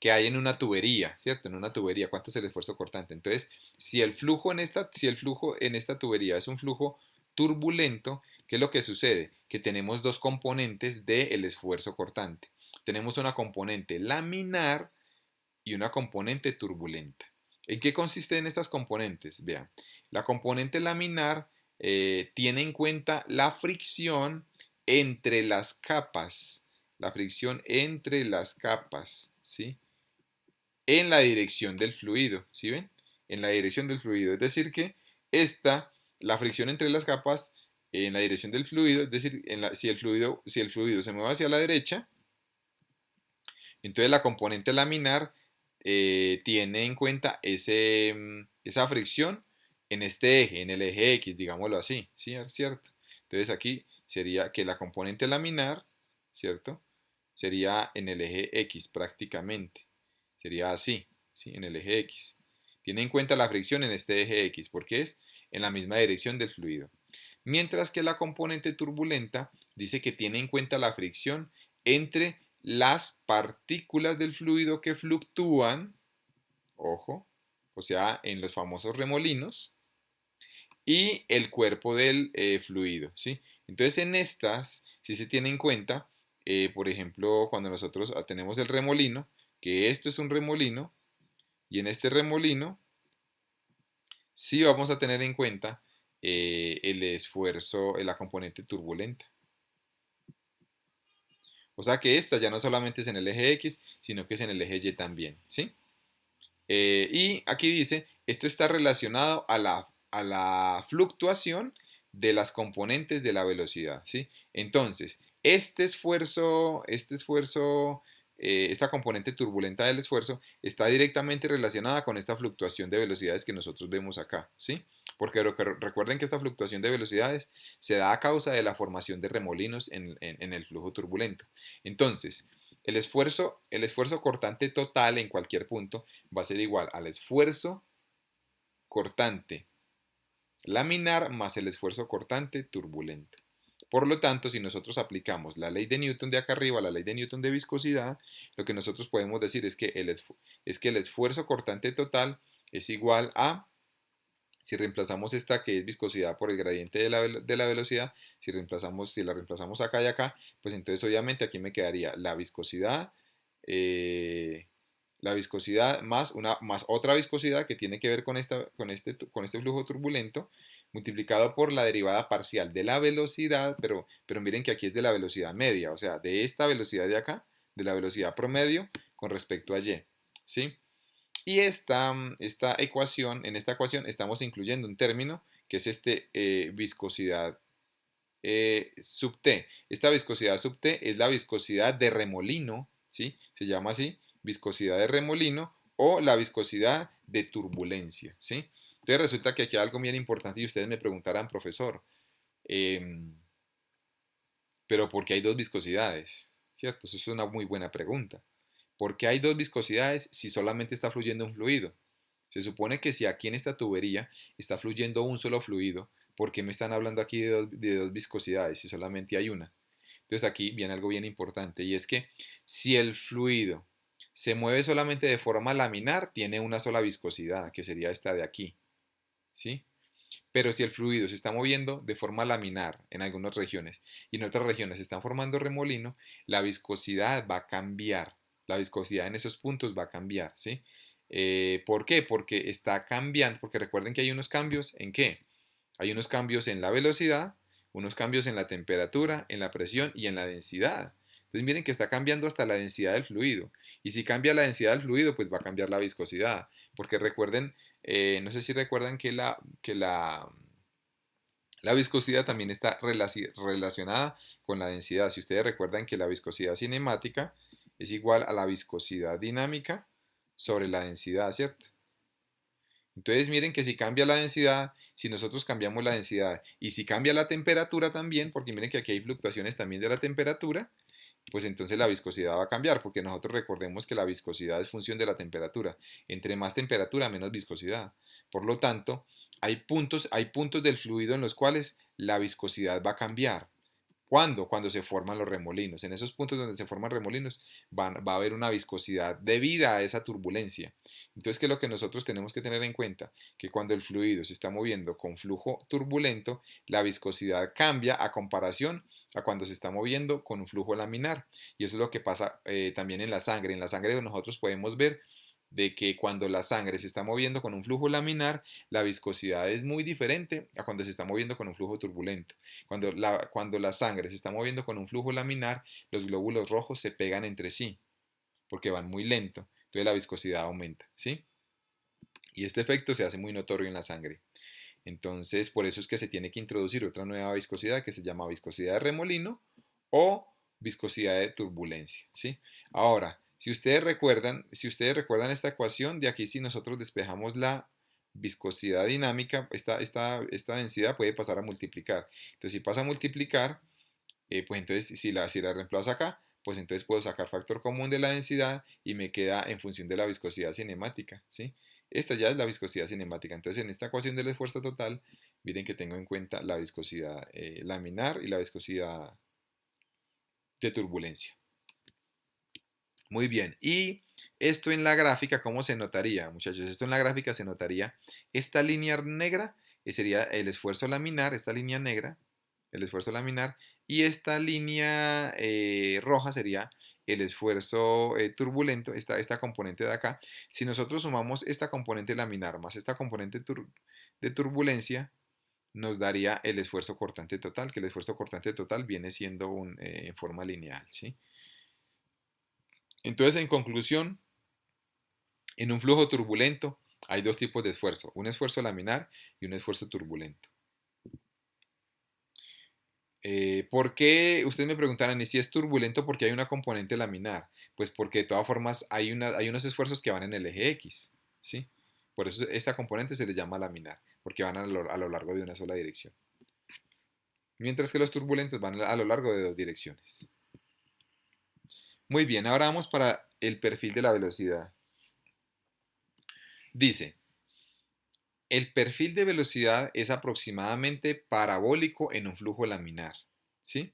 que hay en una tubería, ¿cierto? En una tubería, ¿cuánto es el esfuerzo cortante? Entonces, si el flujo en esta tubería es un flujo turbulento, ¿qué es lo que sucede? Que tenemos dos componentes del esfuerzo cortante. Tenemos una componente laminar y una componente turbulenta. ¿En qué consisten estas componentes? Vean, la componente laminar tiene en cuenta la fricción entre las capas, la fricción entre las capas, ¿sí? En la dirección del fluido, ¿sí ven? En la dirección del fluido, es decir que la fricción entre las capas en la dirección del fluido, es decir, si el fluido se mueve hacia la derecha, entonces la componente laminar tiene en cuenta esa fricción en este eje, en el eje X, digámoslo así, ¿sí? ¿Cierto? Entonces aquí sería que la componente laminar, ¿cierto? Sería en el eje X prácticamente. Sería así, ¿sí? En el eje X. Tiene en cuenta la fricción en este eje X porque es en la misma dirección del fluido. Mientras que la componente turbulenta dice que tiene en cuenta la fricción entre las partículas del fluido que fluctúan, ojo, o sea, en los famosos remolinos, y el cuerpo del fluido, ¿sí? Entonces en estas, si se tiene en cuenta, por ejemplo, cuando nosotros tenemos el remolino, que esto es un remolino, y en este remolino sí vamos a tener en cuenta el esfuerzo, la componente turbulenta. O sea que esta ya no solamente es en el eje X, sino que es en el eje Y también, ¿sí? Y aquí dice, esto está relacionado a la fluctuación de las componentes de la velocidad, ¿sí? Entonces, esta componente turbulenta del esfuerzo está directamente relacionada con esta fluctuación de velocidades que nosotros vemos acá, ¿sí? Porque recuerden que esta fluctuación de velocidades se da a causa de la formación de remolinos en el flujo turbulento. Entonces, el esfuerzo cortante total en cualquier punto va a ser igual al esfuerzo cortante laminar más el esfuerzo cortante turbulento. Por lo tanto, si nosotros aplicamos la ley de Newton de acá arriba, la ley de Newton de viscosidad, lo que nosotros podemos decir es que el esfuerzo cortante total es igual a, si reemplazamos esta que es viscosidad por el gradiente de la velocidad, si la reemplazamos acá y acá, pues entonces obviamente aquí me quedaría eh, la viscosidad más otra viscosidad que tiene que ver con este flujo turbulento, multiplicado por la derivada parcial de la velocidad, pero miren que aquí es de la velocidad media, o sea, de esta velocidad de acá, de la velocidad promedio con respecto a y, ¿sí? Y en esta ecuación estamos incluyendo un término que es viscosidad sub T. Esta viscosidad sub T es la viscosidad de remolino, ¿sí? Se llama así, viscosidad de remolino o la viscosidad de turbulencia, ¿sí? Entonces resulta que aquí hay algo bien importante y ustedes me preguntarán, profesor, em, pero ¿por qué hay dos viscosidades? ¿Cierto? Eso es una muy buena pregunta. ¿Por qué hay dos viscosidades si solamente está fluyendo un fluido? Se supone que si aquí en esta tubería está fluyendo un solo fluido, ¿por qué me están hablando aquí de dos viscosidades si solamente hay una? Entonces aquí viene algo bien importante y es que si el fluido se mueve solamente de forma laminar, tiene una sola viscosidad, que sería esta de aquí, ¿sí? Pero si el fluido se está moviendo de forma laminar en algunas regiones y en otras regiones se están formando remolino, la viscosidad va a cambiar. La viscosidad en esos puntos va a cambiar, ¿sí? ¿Por qué? Porque está cambiando, porque recuerden que hay unos cambios en qué? Hay unos cambios en la velocidad, unos cambios en la temperatura, en la presión y en la densidad. Entonces miren que está cambiando hasta la densidad del fluido. Y si cambia la densidad del fluido, pues va a cambiar la viscosidad. Porque recuerden, no sé si recuerdan la viscosidad también está relacionada con la densidad. Si ustedes recuerdan que la viscosidad cinemática es igual a la viscosidad dinámica sobre la densidad, ¿cierto? Entonces miren que si cambia la densidad, si nosotros cambiamos la densidad y si cambia la temperatura también, porque miren que aquí hay fluctuaciones también de la temperatura, pues entonces la viscosidad va a cambiar, porque nosotros recordemos que la viscosidad es función de la temperatura. Entre más temperatura, menos viscosidad. Por lo tanto, hay puntos del fluido en los cuales la viscosidad va a cambiar. ¿Cuándo? Cuando se forman los remolinos. En esos puntos donde se forman remolinos va a haber una viscosidad debida a esa turbulencia. Entonces, ¿qué es lo que nosotros tenemos que tener en cuenta? Que cuando el fluido se está moviendo con flujo turbulento, la viscosidad cambia a comparación a cuando se está moviendo con un flujo laminar. Y eso es lo que pasa también en la sangre. En la sangre nosotros podemos ver de que cuando la sangre se está moviendo con un flujo laminar, la viscosidad es muy diferente a cuando se está moviendo con un flujo turbulento. Cuando la sangre se está moviendo con un flujo laminar, los glóbulos rojos se pegan entre sí, porque van muy lento. Entonces la viscosidad aumenta, ¿sí? Y este efecto se hace muy notorio en la sangre. Entonces, por eso es que se tiene que introducir otra nueva viscosidad que se llama viscosidad de remolino o viscosidad de turbulencia, ¿sí? Ahora, si ustedes recuerdan esta ecuación, de aquí si nosotros despejamos la viscosidad dinámica, esta densidad puede pasar a multiplicar. Entonces, si pasa a multiplicar, pues entonces si la reemplazo acá, pues entonces puedo sacar factor común de la densidad y me queda en función de la viscosidad cinemática, ¿sí? Esta ya es la viscosidad cinemática. Entonces en esta ecuación del esfuerzo total, miren que tengo en cuenta la viscosidad laminar y la viscosidad de turbulencia. Muy bien. Y esto en la gráfica, ¿cómo se notaría, muchachos? Esto en la gráfica se notaría, esta línea negra sería el esfuerzo laminar, esta línea negra, el esfuerzo laminar, y esta línea roja sería el esfuerzo turbulento, esta componente de acá. Si nosotros sumamos esta componente laminar más esta componente de turbulencia, nos daría el esfuerzo cortante total, que el esfuerzo cortante total viene siendo en forma lineal, ¿sí? Entonces, en conclusión, en un flujo turbulento hay dos tipos de esfuerzo, un esfuerzo laminar y un esfuerzo turbulento. ¿Por qué? Ustedes me preguntarán, ¿y si es turbulento porque hay una componente laminar? Pues porque de todas formas hay unos esfuerzos que van en el eje X, ¿sí? Por eso esta componente se le llama laminar, porque van a lo largo de una sola dirección. Mientras que los turbulentos van a lo largo de dos direcciones. Muy bien, ahora vamos para el perfil de la velocidad. Dice, el perfil de velocidad es aproximadamente parabólico en un flujo laminar, ¿sí?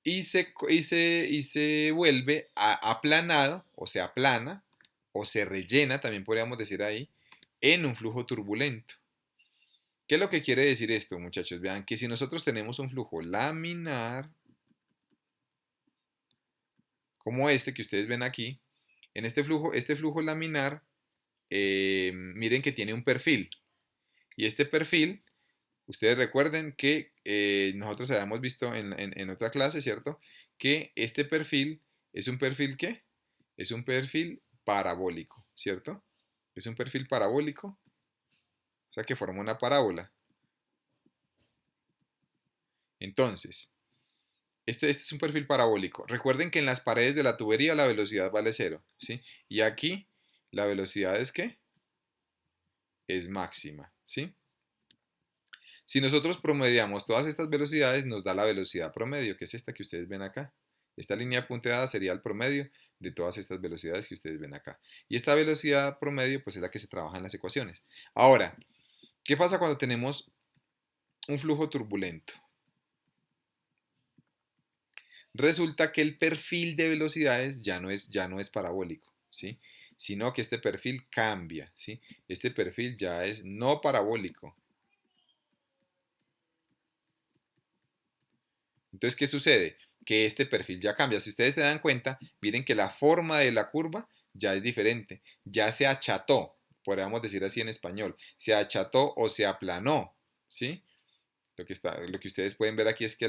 Y se vuelve aplanado, o se aplana, o se rellena, también podríamos decir ahí, en un flujo turbulento. ¿Qué es lo que quiere decir esto, muchachos? Vean que si nosotros tenemos un flujo laminar, como este que ustedes ven aquí, en este flujo laminar, miren que tiene un perfil. Y este perfil, ustedes recuerden que nosotros habíamos visto en otra clase, ¿cierto? Que este perfil es un perfil ¿qué? Es un perfil parabólico, ¿cierto? Es un perfil parabólico, o sea que forma una parábola. Entonces, este es un perfil parabólico. Recuerden que en las paredes de la tubería la velocidad vale cero, ¿sí? Y aquí la velocidad es ¿qué? Es máxima, ¿sí? Si nosotros promediamos todas estas velocidades, nos da la velocidad promedio, que es esta que ustedes ven acá. Esta línea punteada sería el promedio de todas estas velocidades que ustedes ven acá. Y esta velocidad promedio, pues es la que se trabaja en las ecuaciones. Ahora, ¿qué pasa cuando tenemos un flujo turbulento? Resulta que el perfil de velocidades ya no es parabólico, ¿sí? Sino que este perfil cambia, ¿sí? Este perfil ya es no parabólico. Entonces, ¿qué sucede? Que este perfil ya cambia. Si ustedes se dan cuenta, miren que la forma de la curva ya es diferente. Ya se acható, podríamos decir así en español. Se acható o se aplanó, ¿sí? Lo que ustedes pueden ver aquí es que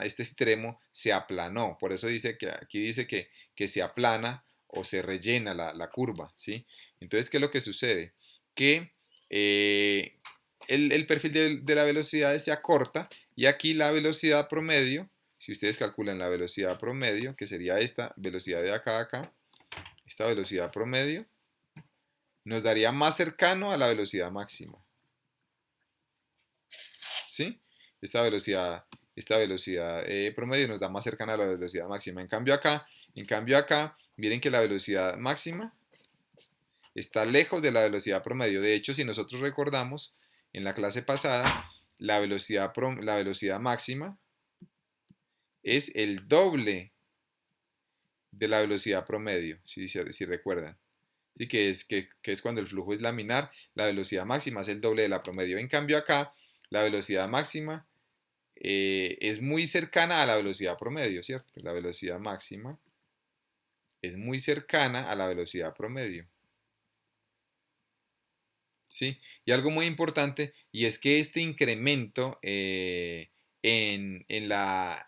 este extremo se aplanó. Por eso aquí dice que se aplana o se rellena la curva, ¿sí? Entonces, ¿qué es lo que sucede? Que el perfil de la velocidad se acorta y aquí la velocidad promedio si ustedes calculan la velocidad promedio, que sería esta velocidad de acá a acá, esta velocidad promedio, nos daría más cercano a la velocidad máxima. ¿Sí? Esta velocidad promedio nos da más cercana a la velocidad máxima. En cambio acá, miren que la velocidad máxima está lejos de la velocidad promedio. De hecho, si nosotros recordamos, en la clase pasada, la velocidad máxima es el doble de la velocidad promedio, si recuerdan. ¿Sí? Que es cuando el flujo es laminar, la velocidad máxima es el doble de la promedio. En cambio acá, la velocidad máxima es muy cercana a la velocidad promedio, ¿cierto? La velocidad máxima es muy cercana a la velocidad promedio. ¿Sí? Y algo muy importante, y es que este incremento en la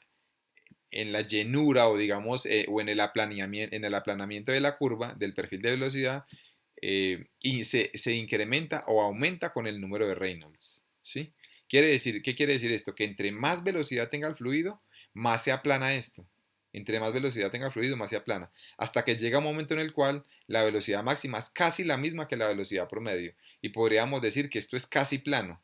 llenura o digamos, o en el aplanamiento de la curva, del perfil de velocidad, y se incrementa o aumenta con el número de Reynolds, ¿sí? ¿Qué quiere decir esto? Que entre más velocidad tenga el fluido, más se aplana esto. Entre más velocidad tenga el fluido, más se aplana. Hasta que llega un momento en el cual la velocidad máxima es casi la misma que la velocidad promedio. Y podríamos decir que esto es casi plano.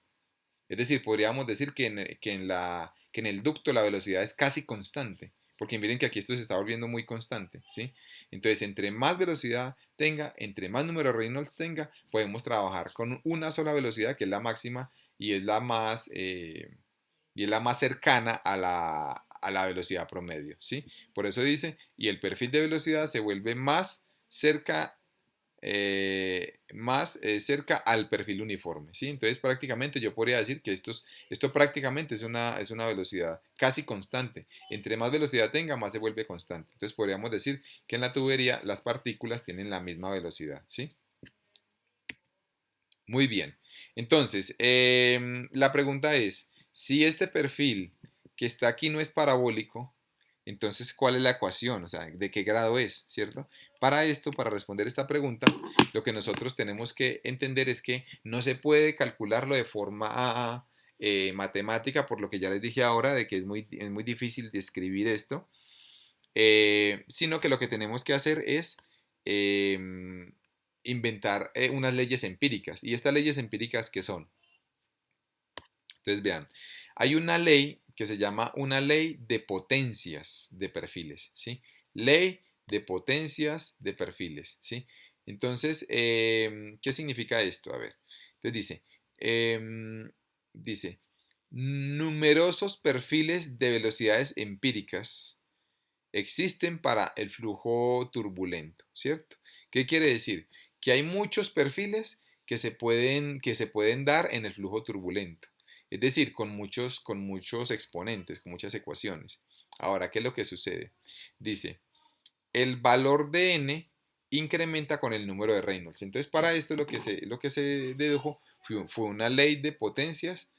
Es decir, podríamos decir que en el ducto la velocidad es casi constante, porque miren que aquí esto se está volviendo muy constante, ¿sí? Entonces, entre más velocidad tenga, entre más número de Reynolds tenga, podemos trabajar con una sola velocidad, que es la máxima, y es la más cercana a la velocidad promedio, ¿sí? Por eso dice, y el perfil de velocidad se vuelve más cerca al perfil uniforme, ¿sí? Entonces prácticamente yo podría decir que esto prácticamente es una velocidad casi constante. Entre más velocidad tenga, más se vuelve constante. Entonces podríamos decir que en la tubería las partículas tienen la misma velocidad, ¿sí? Muy bien. Entonces, la pregunta es, si este perfil que está aquí no es parabólico, entonces, ¿cuál es la ecuación? O sea, ¿de qué grado es? ¿Cierto? Para responder esta pregunta, lo que nosotros tenemos que entender es que no se puede calcularlo de forma matemática, por lo que ya les dije ahora, de que es muy difícil describir esto, sino que lo que tenemos que hacer es em, inventar unas leyes empíricas. ¿Y estas leyes empíricas qué son? Entonces vean, hay una ley que se llama una ley de potencias de perfiles, ¿sí? Ley de potencias de perfiles, ¿sí? Entonces, ¿qué significa esto? A ver, entonces dice, numerosos perfiles de velocidades empíricas existen para el flujo turbulento, ¿cierto? ¿Qué quiere decir? Que hay muchos perfiles que se pueden dar en el flujo turbulento, es decir, con muchos exponentes, con muchas ecuaciones. Ahora, ¿qué es lo que sucede? Dice, el valor de n incrementa con el número de Reynolds. Entonces, para esto lo que se dedujo fue una ley de potencias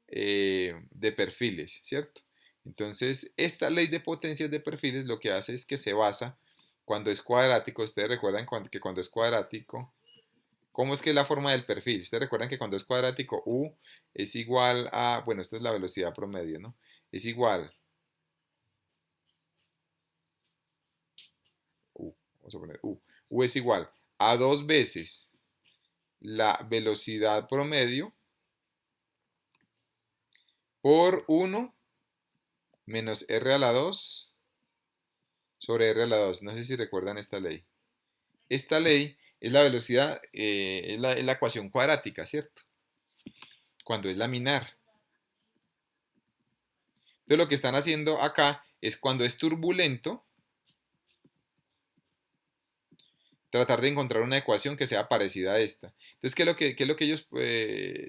de perfiles, ¿cierto? Entonces, esta ley de potencias de perfiles lo que hace es que se basa, cuando es cuadrático, ustedes recuerdan que cuando es cuadrático, ¿cómo es que es la forma del perfil? Ustedes recuerdan que cuando es cuadrático, U es igual a, bueno, esta es la velocidad promedio, ¿no? Es igual, vamos a poner U es igual a dos veces la velocidad promedio por 1 menos R a la 2 sobre R a la 2. No sé si recuerdan esta ley. Esta ley es la velocidad, es la ecuación cuadrática, ¿cierto? Cuando es laminar. Entonces lo que están haciendo acá es, cuando es turbulento, tratar de encontrar una ecuación que sea parecida a esta. Entonces, ¿qué es lo que ellos,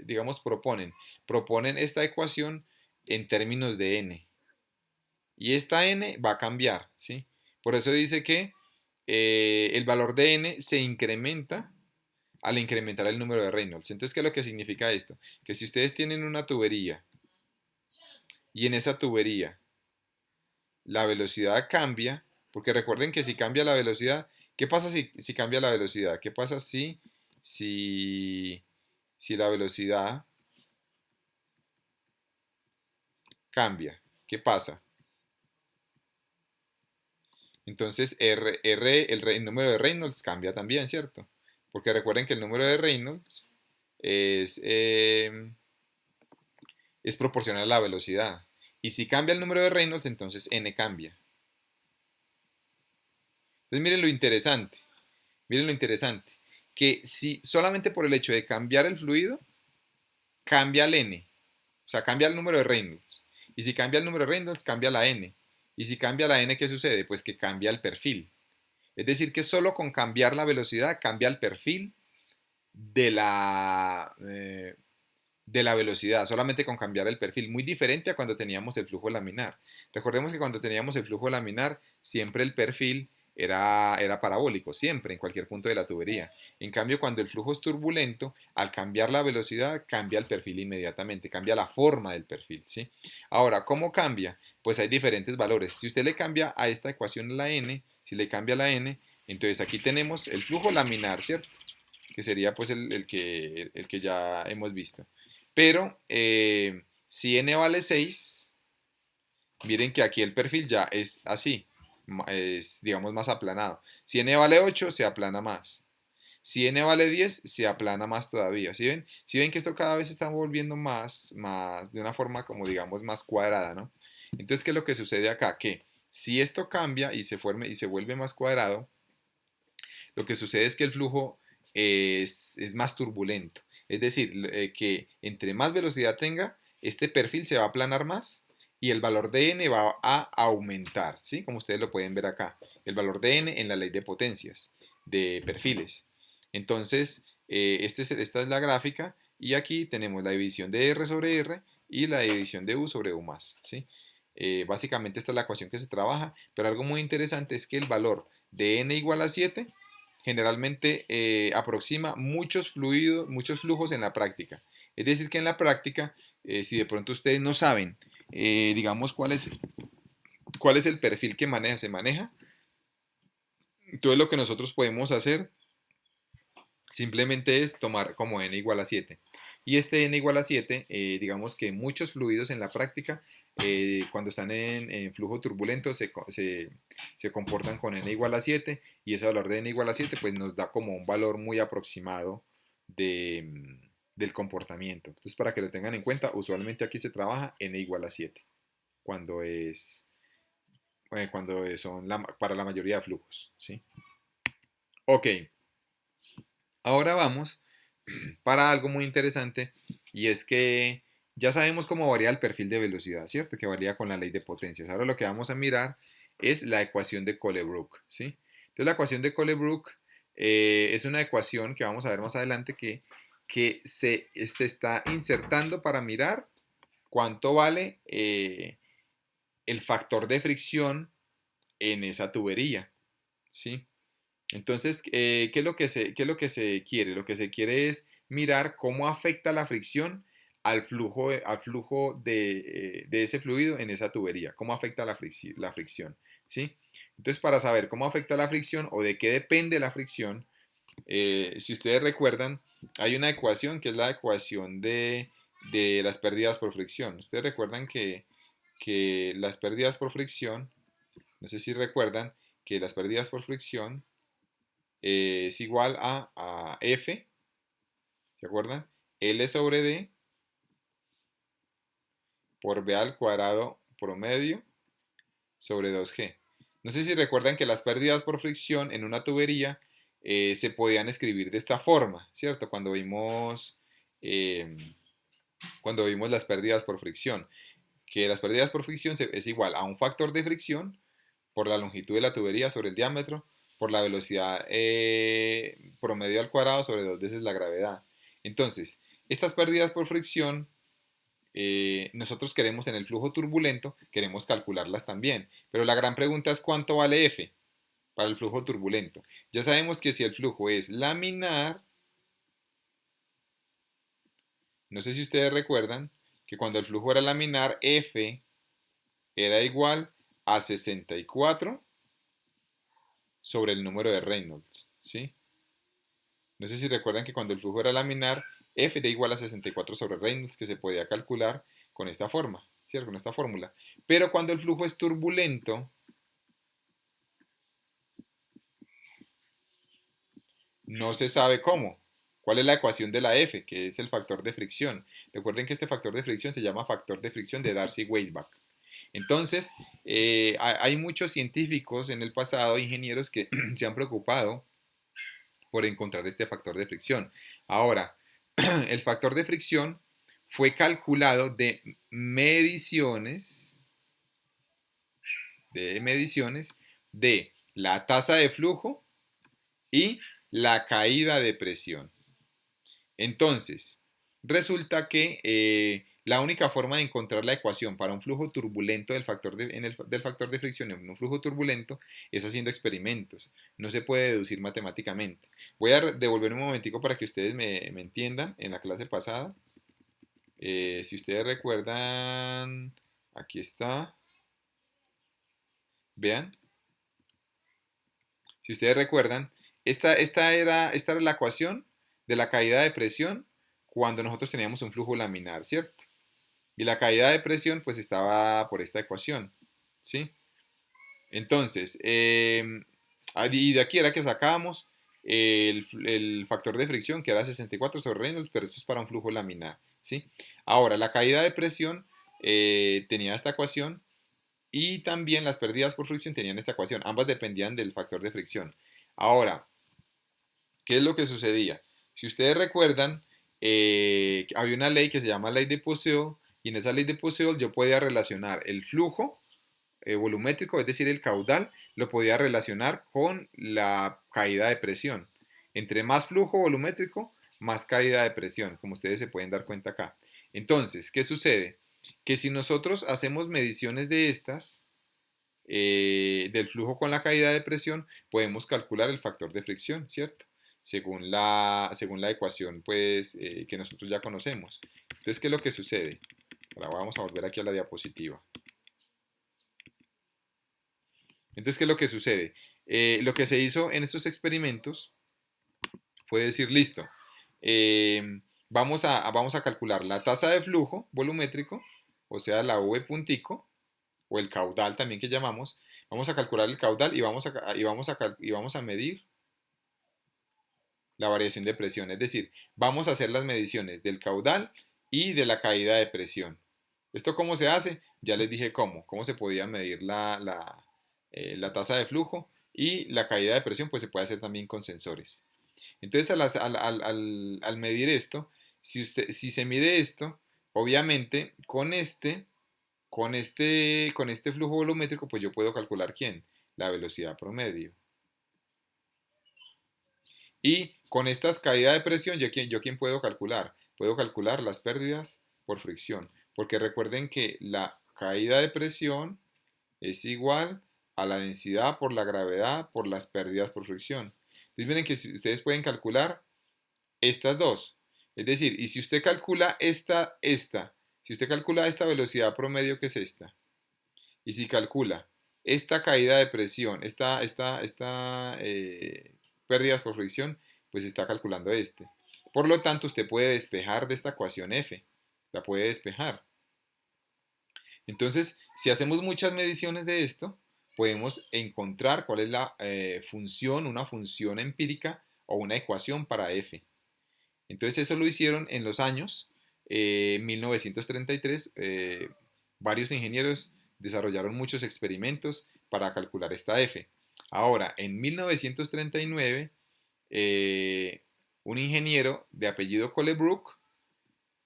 digamos, proponen? Proponen esta ecuación en términos de n. Y esta n va a cambiar, ¿sí? Por eso dice que el valor de n se incrementa al incrementar el número de Reynolds. Entonces, ¿qué es lo que significa esto? Que si ustedes tienen una tubería y en esa tubería la velocidad cambia, porque recuerden que si cambia la velocidad, ¿qué pasa si cambia la velocidad? ¿Qué pasa si la velocidad cambia? ¿Qué pasa? Entonces, el número de Reynolds cambia también, ¿cierto? Porque recuerden que el número de Reynolds es, es proporcional a la velocidad. Y si cambia el número de Reynolds, entonces n cambia. Entonces, miren lo interesante, que si solamente por el hecho de cambiar el fluido, cambia el n, o sea, cambia el número de Reynolds. Y si cambia el número de Reynolds, cambia la n. Y si cambia la n, ¿qué sucede? Pues que cambia el perfil. Es decir, que solo con cambiar la velocidad cambia el perfil de de la velocidad, solamente con cambiar el perfil, muy diferente a cuando teníamos el flujo laminar. Recordemos que cuando teníamos el flujo laminar, siempre el perfil era parabólico, siempre, en cualquier punto de la tubería. En cambio, cuando el flujo es turbulento, al cambiar la velocidad, cambia el perfil inmediatamente, cambia la forma del perfil, ¿sí? Ahora, ¿cómo cambia? Pues hay diferentes valores. Si usted le cambia a esta ecuación la n, si le cambia la n, entonces aquí tenemos el flujo laminar, ¿cierto? Que sería pues el que ya hemos visto. Pero si n vale 6, miren que aquí el perfil ya es así, es digamos más aplanado. Si n vale 8, se aplana más. Si n vale 10, se aplana más todavía. ¿Sí ven? Si ven que esto cada vez se está volviendo más de una forma como digamos más cuadrada, ¿no? Entonces, ¿qué es lo que sucede acá? Que si esto cambia y se vuelve más cuadrado, lo que sucede es que el flujo es más turbulento. Es decir, que entre más velocidad tenga, este perfil se va a aplanar más y el valor de n va a aumentar, ¿sí? Como ustedes lo pueden ver acá. El valor de n en la ley de potencias, de perfiles. Entonces, esta es la gráfica y aquí tenemos la división de R sobre R y la división de U sobre U más, ¿sí? Básicamente esta es la ecuación que se trabaja, pero algo muy interesante es que el valor de n igual a 7 generalmente aproxima muchos fluidos, muchos flujos en la práctica. Es decir, que en la práctica, si de pronto ustedes no saben, digamos, cuál es el perfil que se maneja, entonces lo que nosotros podemos hacer simplemente es tomar como n igual a 7. Y este n igual a 7, digamos que muchos fluidos en la práctica, cuando están en flujo turbulento, se comportan con n igual a 7 y ese valor de n igual a 7 pues nos da como un valor muy aproximado del comportamiento. Entonces, para que lo tengan en cuenta, usualmente aquí se trabaja n igual a 7 cuando son para la mayoría de flujos, ¿sí? Ok, ahora vamos para algo muy interesante y es que ya sabemos cómo varía el perfil de velocidad, ¿cierto? Que varía con la ley de potencias. Ahora lo que vamos a mirar es la ecuación de Colebrook, ¿sí? Entonces la ecuación de Colebrook es una ecuación que vamos a ver más adelante que se está insertando para mirar cuánto vale el factor de fricción en esa tubería, ¿sí? Entonces, qué es lo que se quiere? Lo que se quiere es mirar cómo afecta la fricción al flujo de ese fluido en esa tubería, cómo afecta la fricción, ¿sí? Entonces, para saber cómo afecta la fricción o de qué depende la fricción, si ustedes recuerdan, hay una ecuación que es la ecuación de las pérdidas por fricción. Ustedes recuerdan que las pérdidas por fricción, no sé si recuerdan que las pérdidas por fricción es igual a F, ¿se acuerdan? L sobre D por B al cuadrado promedio sobre 2G. No sé si recuerdan que las pérdidas por fricción en una tubería se podían escribir de esta forma, ¿cierto? Eh, cuando vimos las pérdidas por fricción, que las pérdidas por fricción es igual a un factor de fricción por la longitud de la tubería sobre el diámetro, por la velocidad promedio al cuadrado sobre dos veces la gravedad. Entonces, estas pérdidas por fricción, nosotros queremos en el flujo turbulento, queremos calcularlas también. Pero la gran pregunta es cuánto vale F para el flujo turbulento. Ya sabemos que si el flujo es laminar, no sé si ustedes recuerdan que cuando el flujo era laminar, F era igual a 64 sobre el número de Reynolds, ¿sí? No sé si recuerdan que cuando el flujo era laminar, F era igual a 64 sobre Reynolds, que se podía calcular con esta forma, ¿cierto? Con esta fórmula. Pero cuando el flujo es turbulento, No se sabe cómo. ¿Cuál es la ecuación de la F? Que es el factor de fricción. Recuerden que este factor de fricción se llama factor de fricción de Darcy-Weisbach. Entonces, hay muchos científicos en el pasado, ingenieros, que se han preocupado por encontrar este factor de fricción. Ahora, el factor de fricción fue calculado de mediciones de la tasa de flujo y la caída de presión. Entonces, resulta que la única forma de encontrar la ecuación para un flujo turbulento del factor de fricción en un flujo turbulento es haciendo experimentos. No se puede deducir matemáticamente. Voy a devolver un momentico para que ustedes me entiendan en la clase pasada. Si ustedes recuerdan, aquí está. Vean. Si ustedes recuerdan, esta era la ecuación de la caída de presión cuando nosotros teníamos un flujo laminar, ¿cierto? Y la caída de presión pues estaba por esta ecuación, ¿sí? Entonces, y de aquí era que sacábamos el factor de fricción, que era 64 sobre Reynolds, pero esto es para un flujo laminar, ¿sí? Ahora, la caída de presión tenía esta ecuación y también las pérdidas por fricción tenían esta ecuación. Ambas dependían del factor de fricción. Ahora, ¿qué es lo que sucedía? Si ustedes recuerdan, había una ley que se llama ley de Poiseuille, y en esa ley de Poiseuille yo podía relacionar el flujo volumétrico, es decir, el caudal, lo podía relacionar con la caída de presión. Entre más flujo volumétrico, más caída de presión, como ustedes se pueden dar cuenta acá. Entonces, ¿qué sucede? Que si nosotros hacemos mediciones de estas, del flujo con la caída de presión, podemos calcular el factor de fricción, ¿cierto? Según la ecuación pues, que nosotros ya conocemos. Entonces, ¿qué es lo que sucede? Ahora vamos a volver aquí a la diapositiva. Entonces, ¿qué es lo que sucede? Lo que se hizo en estos experimentos fue decir, listo, vamos a calcular la tasa de flujo volumétrico, o sea, la V puntico, o el caudal también que llamamos. Vamos a calcular el caudal y vamos a medir la variación de presión. Es decir, vamos a hacer las mediciones del caudal y de la caída de presión. ¿Esto cómo se hace? Ya les dije cómo se podía medir la tasa de flujo, y la caída de presión pues se puede hacer también con sensores. Entonces al medir esto, si se mide esto, obviamente con este flujo volumétrico pues yo puedo calcular ¿quién? La velocidad promedio. Y con estas caídas de presión, ¿yo quién puedo calcular? Puedo calcular las pérdidas por fricción, porque recuerden que la caída de presión es igual a la densidad por la gravedad por las pérdidas por fricción. Entonces miren que ustedes pueden calcular estas dos. Es decir, y si usted calcula si usted calcula esta velocidad promedio que es esta, y si calcula esta caída de presión, pérdidas por fricción, pues está calculando este. Por lo tanto, usted puede despejar de esta ecuación F. La puede despejar. Entonces, si hacemos muchas mediciones de esto, podemos encontrar cuál es la función, una función empírica o una ecuación para F. Entonces, eso lo hicieron en los años 1933. Varios ingenieros desarrollaron muchos experimentos para calcular esta F. Ahora, en 1939, un ingeniero de apellido Colebrook,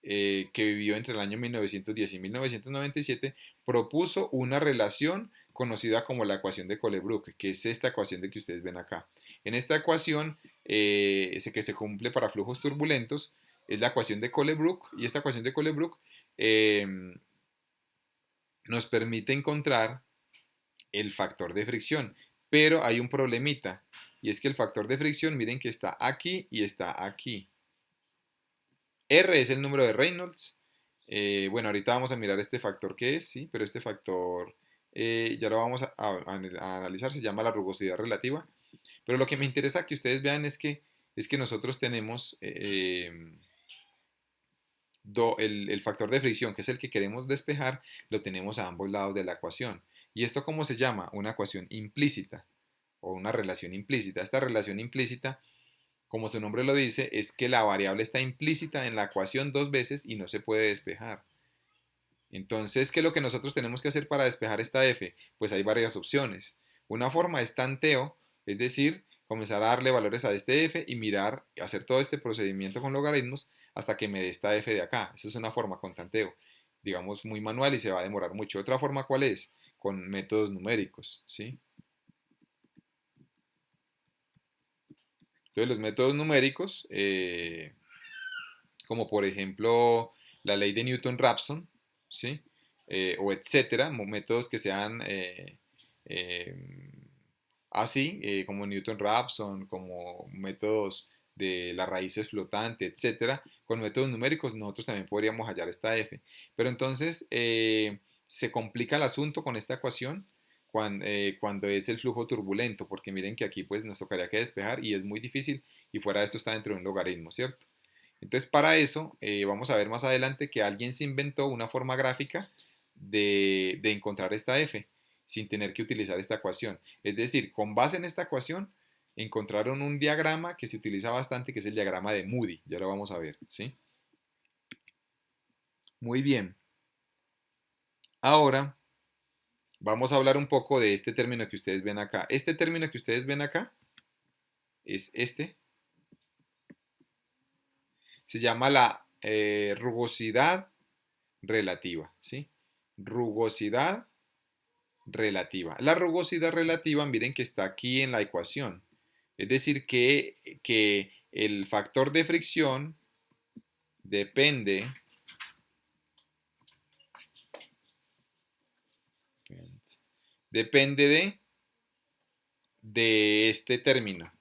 que vivió entre el año 1910 y 1997, propuso una relación conocida como la ecuación de Colebrook, que es esta ecuación de que ustedes ven acá. En esta ecuación, que se cumple para flujos turbulentos, es la ecuación de Colebrook, y esta ecuación de Colebrook nos permite encontrar el factor de fricción, pero hay un problemita, y es que el factor de fricción, miren que está aquí y está aquí. R es el número de Reynolds. Bueno, ahorita vamos a mirar este factor que es, sí, pero este factor ya lo vamos a analizar, se llama la rugosidad relativa. Pero lo que me interesa que ustedes vean es que nosotros tenemos el factor de fricción, que es el que queremos despejar, lo tenemos a ambos lados de la ecuación. ¿Y esto cómo se llama? Una ecuación implícita o una relación implícita. Esta relación implícita como su nombre lo dice, es que la variable está implícita en la ecuación dos veces y no se puede despejar. Entonces, ¿qué es lo que nosotros tenemos que hacer para despejar esta f? Pues hay varias opciones. Una forma es tanteo, es decir, comenzar a darle valores a este f y mirar, hacer todo este procedimiento con logaritmos hasta que me dé esta f de acá. Esa es una forma con tanteo, digamos muy manual y se va a demorar mucho. Otra forma, ¿cuál es? Con métodos numéricos, ¿sí? Entonces, los métodos numéricos, como por ejemplo la ley de Newton-Raphson, ¿sí? O etcétera, métodos que sean eh, así, como Newton-Raphson, como métodos de las raíces flotantes, etcétera, con métodos numéricos nosotros también podríamos hallar esta f. Pero entonces se complica el asunto con esta ecuación cuando es el flujo turbulento, porque miren que aquí pues nos tocaría que despejar y es muy difícil y fuera de esto está dentro de un logaritmo, ¿cierto? Entonces, para eso, vamos a ver más adelante que alguien se inventó una forma gráfica de encontrar esta f sin tener que utilizar esta ecuación. Es decir, con base en esta ecuación, encontraron un diagrama que se utiliza bastante, que es el diagrama de Moody. Ya lo vamos a ver, ¿sí? Muy bien. Ahora vamos a hablar un poco de este término que ustedes ven acá. Este término que ustedes ven acá es este. Se llama la rugosidad relativa, ¿sí? Rugosidad relativa. La rugosidad relativa, miren que está aquí en la ecuación. Es decir, que el factor de fricción depende, depende de este término.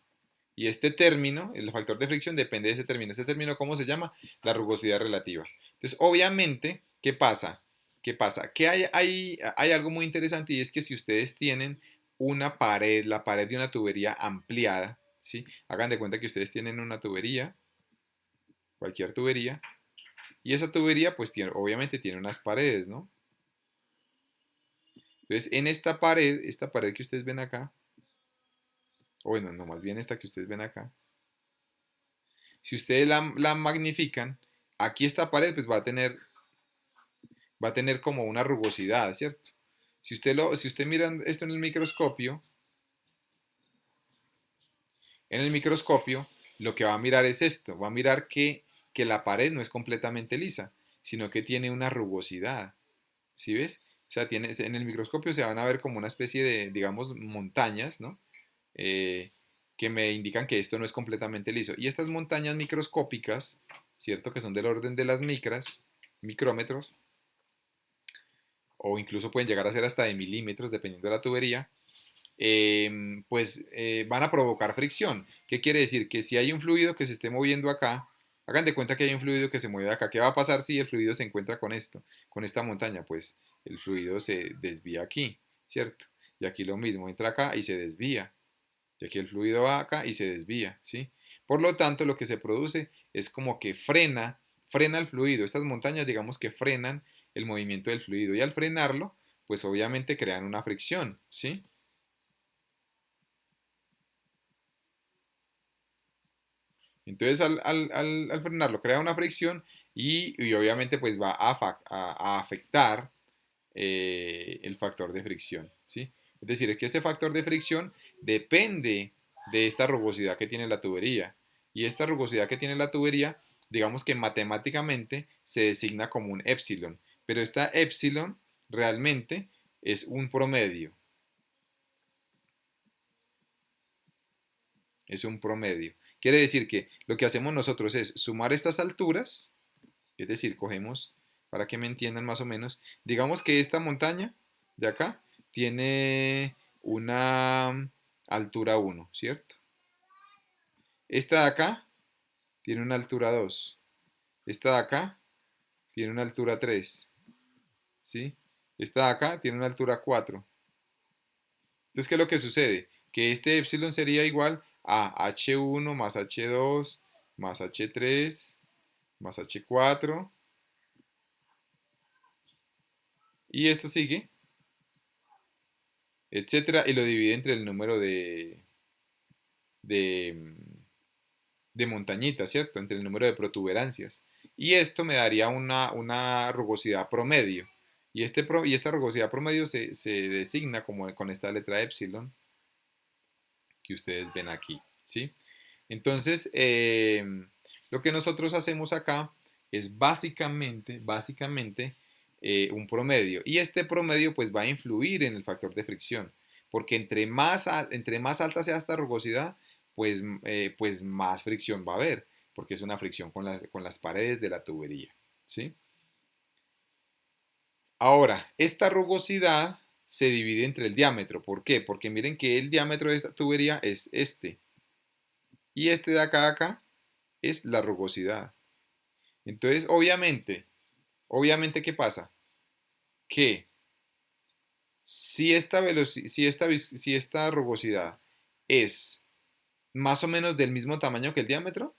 Y este término, el factor de fricción, depende de ese término. ¿Este término cómo se llama? La rugosidad relativa. Entonces, obviamente, ¿qué pasa? ¿Qué pasa? Que hay algo muy interesante y es que si ustedes tienen una pared, la pared de una tubería ampliada, ¿sí? Hagan de cuenta que ustedes tienen una tubería, cualquier tubería, y esa tubería, pues obviamente tiene unas paredes, ¿no? Entonces, en esta pared que ustedes ven acá, o bueno, no, más bien esta que ustedes ven acá, si ustedes la magnifican, aquí esta pared pues va a tener como una rugosidad, ¿cierto? Si usted mira esto en el microscopio, lo que va a mirar es esto, va a mirar que la pared no es completamente lisa, sino que tiene una rugosidad, ¿sí ves? O sea, en el microscopio se van a ver como una especie de, digamos, montañas, ¿no? Eh, que me indican que esto no es completamente liso. Y estas montañas microscópicas, ¿cierto? Que son del orden de las micrómetros, o incluso pueden llegar a ser hasta de milímetros, dependiendo de la tubería, pues van a provocar fricción. ¿Qué quiere decir? Que si hay un fluido que se esté moviendo acá, hagan de cuenta que hay un fluido que se mueve acá. ¿Qué va a pasar si el fluido se encuentra con esto, con esta montaña? Pues el fluido se desvía aquí, ¿cierto? Y aquí lo mismo, entra acá y se desvía. Y aquí el fluido va acá y se desvía, ¿sí? Por lo tanto, lo que se produce es como que frena el fluido. Estas montañas, digamos que frenan el movimiento del fluido y al frenarlo, pues obviamente crean una fricción, ¿sí? Entonces al frenarlo crea una fricción y obviamente pues va a afectar el factor de fricción, ¿sí? Es decir, es que este factor de fricción depende de esta rugosidad que tiene la tubería. Y esta rugosidad que tiene la tubería, digamos que matemáticamente se designa como un épsilon. Pero esta épsilon realmente es un promedio. Es un promedio. Quiere decir que lo que hacemos nosotros es sumar estas alturas, es decir, cogemos, para que me entiendan más o menos, digamos que esta montaña de acá tiene una altura 1, ¿cierto? Esta de acá tiene una altura 2. Esta de acá tiene una altura 3, ¿sí? Esta de acá tiene una altura 4. Entonces, ¿qué es lo que sucede? Que este epsilon sería igual a H1 más H2 más H3 más H4 y esto sigue, etcétera, y lo divide entre el número de, de montañita, ¿cierto? Entre el número de protuberancias. Y esto me daría una rugosidad promedio. Y esta rugosidad promedio se designa como con esta letra epsilon que ustedes ven aquí, ¿sí? Entonces, lo que nosotros hacemos acá es básicamente un promedio. Y este promedio pues va a influir en el factor de fricción. Porque entre más alta sea esta rugosidad, pues más fricción va a haber. Porque es una fricción con las paredes de la tubería, ¿sí? Ahora, esta rugosidad se divide entre el diámetro. ¿Por qué? Porque miren que el diámetro de esta tubería es este. Y este de acá es la rugosidad. Entonces, obviamente, ¿qué pasa? Que si esta rugosidad es más o menos del mismo tamaño que el diámetro,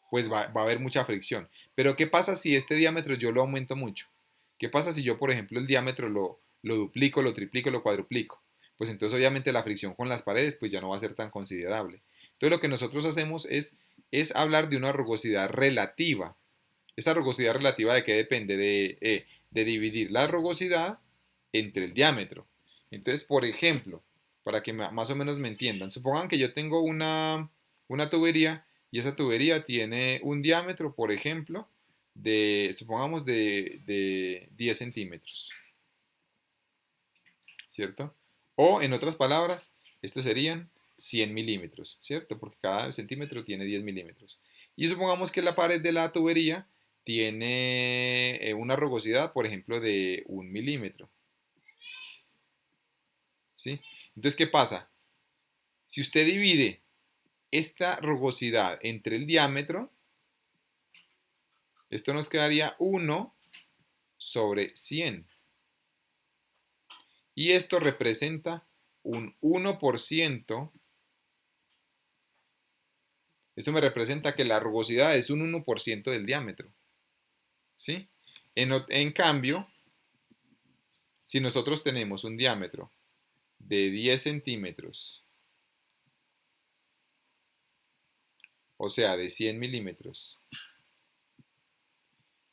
pues va a haber mucha fricción. Pero ¿qué pasa si este diámetro yo lo aumento mucho? ¿Qué pasa si yo, por ejemplo, el diámetro lo duplico, lo triplico, lo cuadruplico? Pues entonces obviamente la fricción con las paredes pues ya no va a ser tan considerable. Entonces lo que nosotros hacemos es hablar de una rugosidad relativa. Esa rugosidad relativa de qué depende de dividir la rugosidad entre el diámetro. Entonces, por ejemplo, para que más o menos me entiendan, supongan que yo tengo una tubería y esa tubería tiene un diámetro, por ejemplo, supongamos, de 10 centímetros, ¿cierto? O en otras palabras, estos serían 100 milímetros, ¿cierto? Porque cada centímetro tiene 10 milímetros. Y supongamos que la pared de la tubería tiene una rugosidad, por ejemplo, de 1 milímetro, ¿sí? Entonces, ¿qué pasa? Si usted divide esta rugosidad entre el diámetro, esto nos quedaría 1/100. Y esto representa un 1%. Esto me representa que la rugosidad es un 1% del diámetro, ¿sí? En cambio, si nosotros tenemos un diámetro de 10 centímetros, o sea, de 100 milímetros,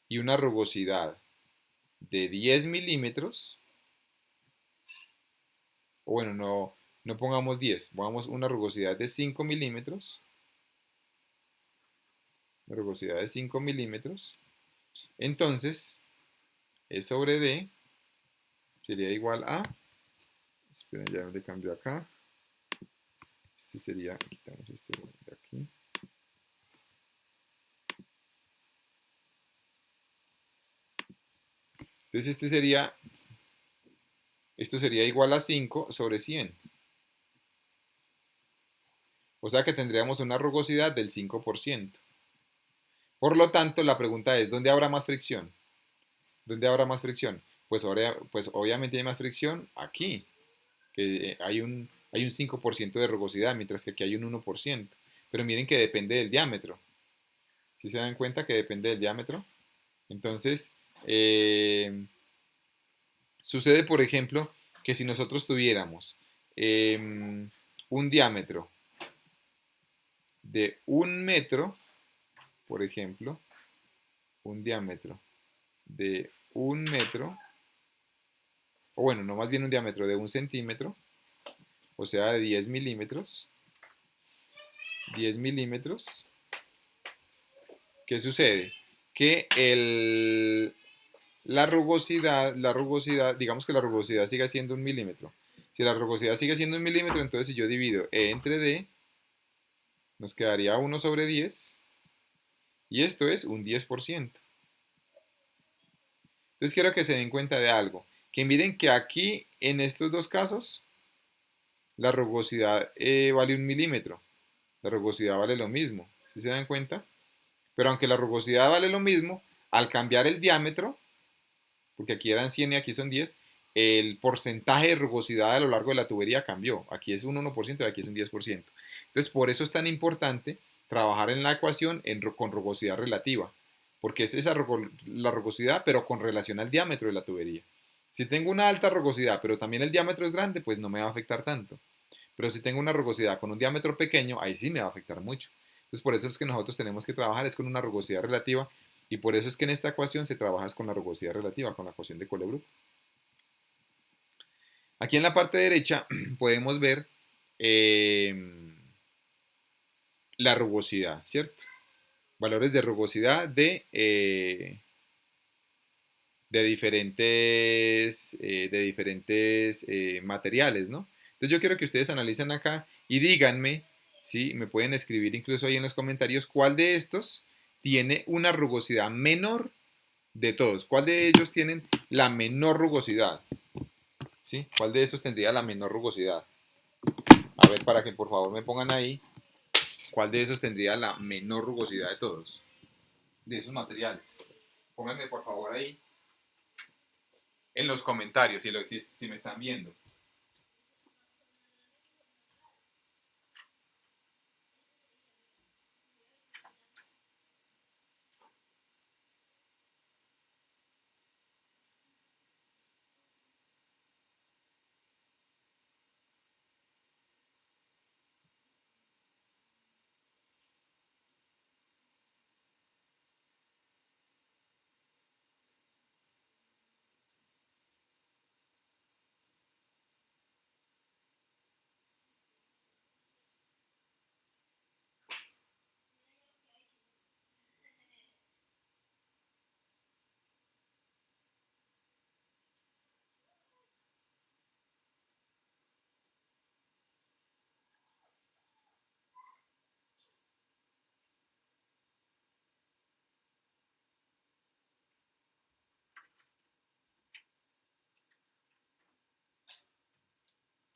y una rugosidad de 10 milímetros, o bueno, no pongamos 10, pongamos una rugosidad de 5 milímetros, una rugosidad de 5 milímetros, entonces, E sobre D sería igual a, esperen, ya le cambio acá, este sería, quitamos este de aquí, entonces esto sería igual a 5/100. O sea que tendríamos una rugosidad del 5%. Por lo tanto, la pregunta es, ¿dónde habrá más fricción? ¿Dónde habrá más fricción? Pues obviamente hay más fricción aquí, que hay un 5% de rugosidad, mientras que aquí hay un 1%. Pero miren que depende del diámetro. ¿Sí se dan cuenta que depende del diámetro? Entonces, sucede, por ejemplo, que si nosotros tuviéramos un diámetro de 1 metro, por ejemplo, un diámetro de 1 metro, o bueno, no, más bien un diámetro de 1 centímetro, o sea, de 10 milímetros, 10 milímetros, ¿qué sucede? Que la rugosidad, digamos que la rugosidad sigue siendo 1 milímetro. Si la rugosidad sigue siendo 1 milímetro, entonces si yo divido E entre D, nos quedaría 1/10, y esto es un 10%. Entonces quiero que se den cuenta de algo, que miren que aquí, en estos dos casos, la rugosidad vale 1 milímetro. La rugosidad vale lo mismo, ¿sí se dan cuenta? Pero aunque la rugosidad vale lo mismo, al cambiar el diámetro, porque aquí eran 100 y aquí son 10, el porcentaje de rugosidad a lo largo de la tubería cambió. Aquí es un 1% y aquí es un 10%. Entonces, por eso es tan importante trabajar en la ecuación con rugosidad relativa, porque es la rugosidad, pero con relación al diámetro de la tubería. Si tengo una alta rugosidad, pero también el diámetro es grande, pues no me va a afectar tanto. Pero si tengo una rugosidad con un diámetro pequeño, ahí sí me va a afectar mucho. Entonces, por eso es que nosotros tenemos que trabajar es con una rugosidad relativa y por eso es que en esta ecuación se trabaja es con la rugosidad relativa, con la ecuación de Colebrook. Aquí en la parte derecha podemos ver eh, la rugosidad, ¿cierto? Valores de rugosidad de diferentes materiales, ¿no? Entonces yo quiero que ustedes analicen acá y díganme, ¿sí? Me pueden escribir incluso ahí en los comentarios cuál de estos tiene una rugosidad menor de todos. ¿Cuál de ellos tienen la menor rugosidad? ¿Sí? ¿Cuál de estos tendría la menor rugosidad? A ver, para que por favor me pongan ahí, ¿cuál de esos tendría la menor rugosidad de todos? De esos materiales. Pónganme por favor ahí en los comentarios si me están viendo.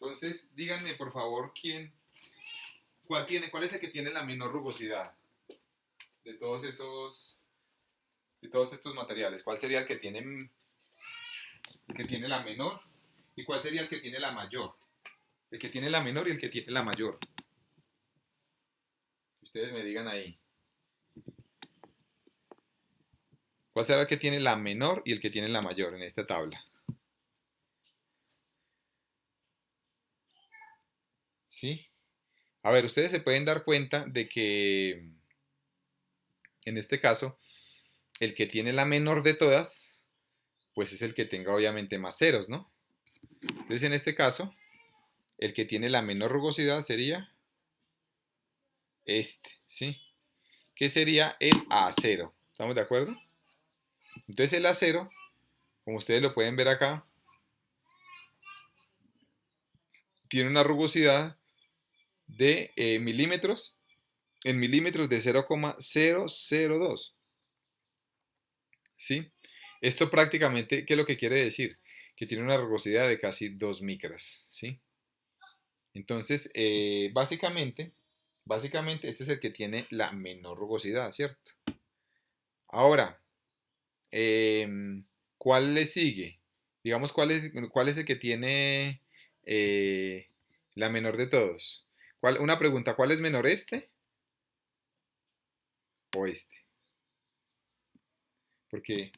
Entonces, díganme por favor cuál es el que tiene la menor rugosidad de de todos estos materiales. ¿Cuál sería el que tiene la menor y cuál sería el que tiene la mayor? El que tiene la menor y el que tiene la mayor. Ustedes me digan ahí. ¿Cuál será el que tiene la menor y el que tiene la mayor en esta tabla? ¿Sí? A ver, ustedes se pueden dar cuenta de que en este caso, el que tiene la menor de todas, pues es el que tenga obviamente más ceros, ¿no? Entonces, en este caso, el que tiene la menor rugosidad sería este, ¿sí? Que sería el acero. ¿Estamos de acuerdo? Entonces el acero, como ustedes lo pueden ver acá, tiene una rugosidad de milímetros, en milímetros de 0,002, ¿sí? Esto prácticamente, ¿qué es lo que quiere decir? Que tiene una rugosidad de casi 2 micras, ¿sí? Entonces, básicamente este es el que tiene la menor rugosidad, ¿cierto? Ahora, ¿cuál le sigue? Digamos, ¿cuál es el que tiene la menor de todos? Una pregunta, ¿cuál es menor, este o este? Porque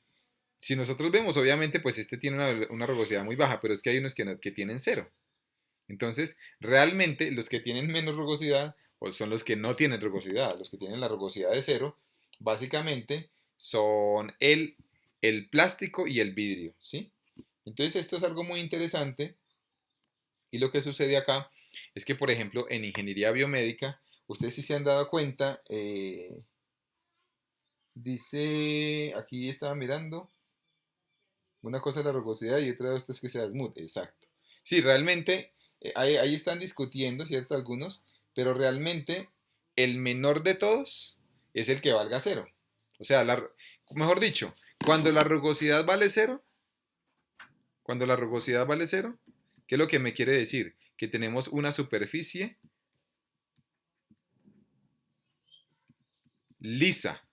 si nosotros vemos, obviamente, pues este tiene una rugosidad muy baja, pero es que hay unos que tienen cero. Entonces, realmente los que tienen menos rugosidad pues, son los que no tienen rugosidad. Los que tienen la rugosidad de cero, básicamente, son el plástico y el vidrio, ¿sí? Entonces, esto es algo muy interesante y lo que sucede acá es que, por ejemplo, en ingeniería biomédica, ustedes sí se han dado cuenta, dice, aquí estaba mirando, una cosa es la rugosidad y otra es que sea smooth, exacto. Sí, realmente, ahí están discutiendo, ¿cierto? Algunos, pero realmente el menor de todos es el que valga cero. O sea, mejor dicho, cuando la rugosidad vale cero, cuando la rugosidad vale cero, ¿qué es lo que me quiere decir? Que tenemos una superficie lisa,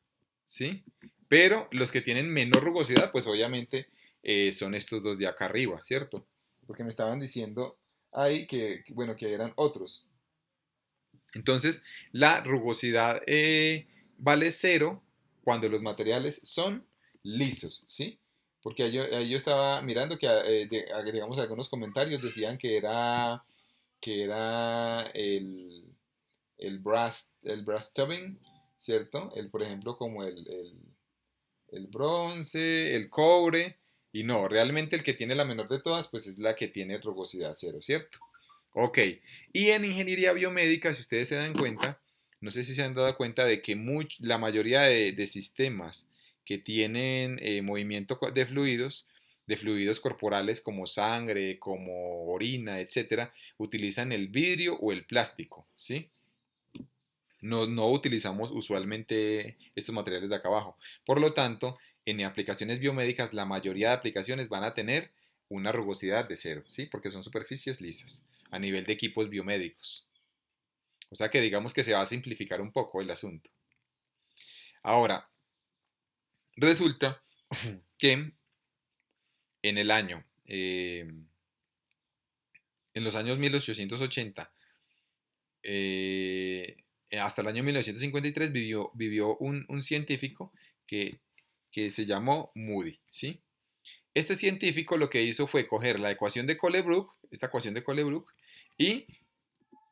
¿sí? Pero los que tienen menor rugosidad, pues obviamente son estos dos de acá arriba, ¿cierto? Porque me estaban diciendo ahí bueno, que eran otros. Entonces, la rugosidad vale cero cuando los materiales son lisos, ¿sí? Porque ahí yo estaba mirando que, digamos, algunos comentarios decían que era el brass tubing, ¿cierto? Por ejemplo, como el bronce, el cobre, y no, realmente el que tiene la menor de todas, pues es la que tiene rugosidad cero, ¿cierto? Ok, y en ingeniería biomédica, si ustedes se dan cuenta, no sé si se han dado cuenta de que la mayoría de sistemas que tienen movimiento de fluidos corporales como sangre, como orina, etcétera, utilizan el vidrio o el plástico, ¿sí? No utilizamos usualmente estos materiales de acá abajo. Por lo tanto, en aplicaciones biomédicas, la mayoría de aplicaciones van a tener una rugosidad de cero, ¿sí? Porque son superficies lisas a nivel de equipos biomédicos. O sea que digamos que se va a simplificar un poco el asunto. Ahora, resulta que en el año, en los años 1880, eh, hasta el año 1953 vivió un científico que, que se llamó Moody, ¿sí? Este científico lo que hizo fue coger la ecuación de Colebrook, esta ecuación de Colebrook, y,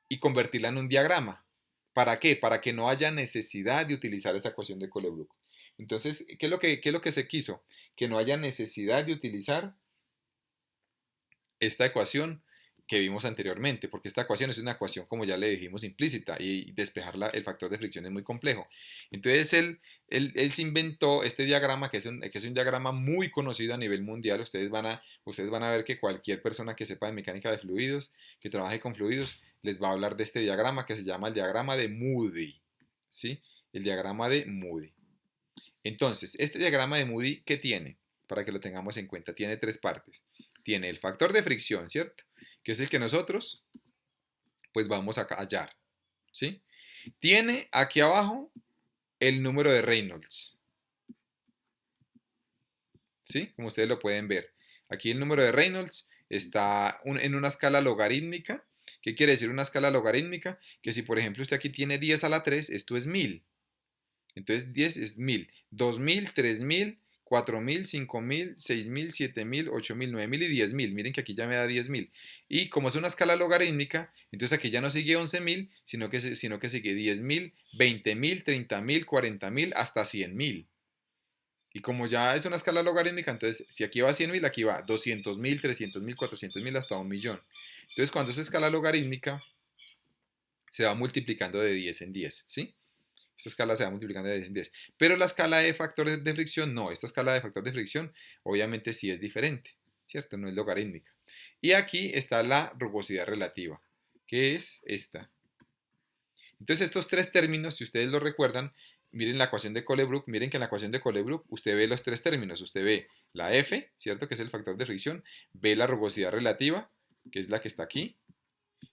y convertirla en un diagrama. ¿Para qué? Para que no haya necesidad de utilizar esa ecuación de Colebrook. Entonces, qué es lo que se quiso? Que no haya necesidad de utilizar esta ecuación que vimos anteriormente, porque esta ecuación es una ecuación, como ya le dijimos, implícita y despejar el factor de fricción es muy complejo. Entonces él se inventó este diagrama, que es un diagrama muy conocido a nivel mundial. Ustedes van a ver que cualquier persona que sepa de mecánica de fluidos, que trabaje con fluidos, les va a hablar de este diagrama que se llama el diagrama de Moody, ¿sí? El diagrama de Moody. Entonces, este diagrama de Moody, ¿qué tiene? Para que lo tengamos en cuenta, tiene tres partes. Tiene el factor de fricción, ¿cierto? Que es el que nosotros, pues vamos a hallar, ¿sí? Tiene aquí abajo el número de Reynolds, ¿sí? Como ustedes lo pueden ver. Aquí el número de Reynolds está en una escala logarítmica. ¿Qué quiere decir una escala logarítmica? Que si, por ejemplo, usted aquí tiene 10 a la 3, esto es 1000. Entonces 10 es 1000, 2000, 3000, 4000, 5000, 6000, 7000, 8000, 9000 y 10000. Miren que aquí ya me da 10000. Y como es una escala logarítmica, entonces aquí ya no sigue 11000, sino que sigue 10000, 20000, 30000, 40000 hasta 100.000. Y como ya es una escala logarítmica, entonces si aquí va 100.000, aquí va 200.000, 300.000, 400.000 hasta 1.000.000. Entonces cuando es escala logarítmica, se va multiplicando de 10 en 10, ¿sí? Esta escala se va multiplicando de 10 en 10. Pero la escala de factores de fricción no. Esta escala de factor de fricción obviamente sí es diferente, ¿cierto? No es logarítmica. Y aquí está la rugosidad relativa, que es esta. Entonces estos tres términos, si ustedes lo recuerdan, miren la ecuación de Colebrook, miren que en la ecuación de Colebrook usted ve los tres términos. Usted ve la F, ¿cierto? Que es el factor de fricción. Ve la rugosidad relativa, que es la que está aquí.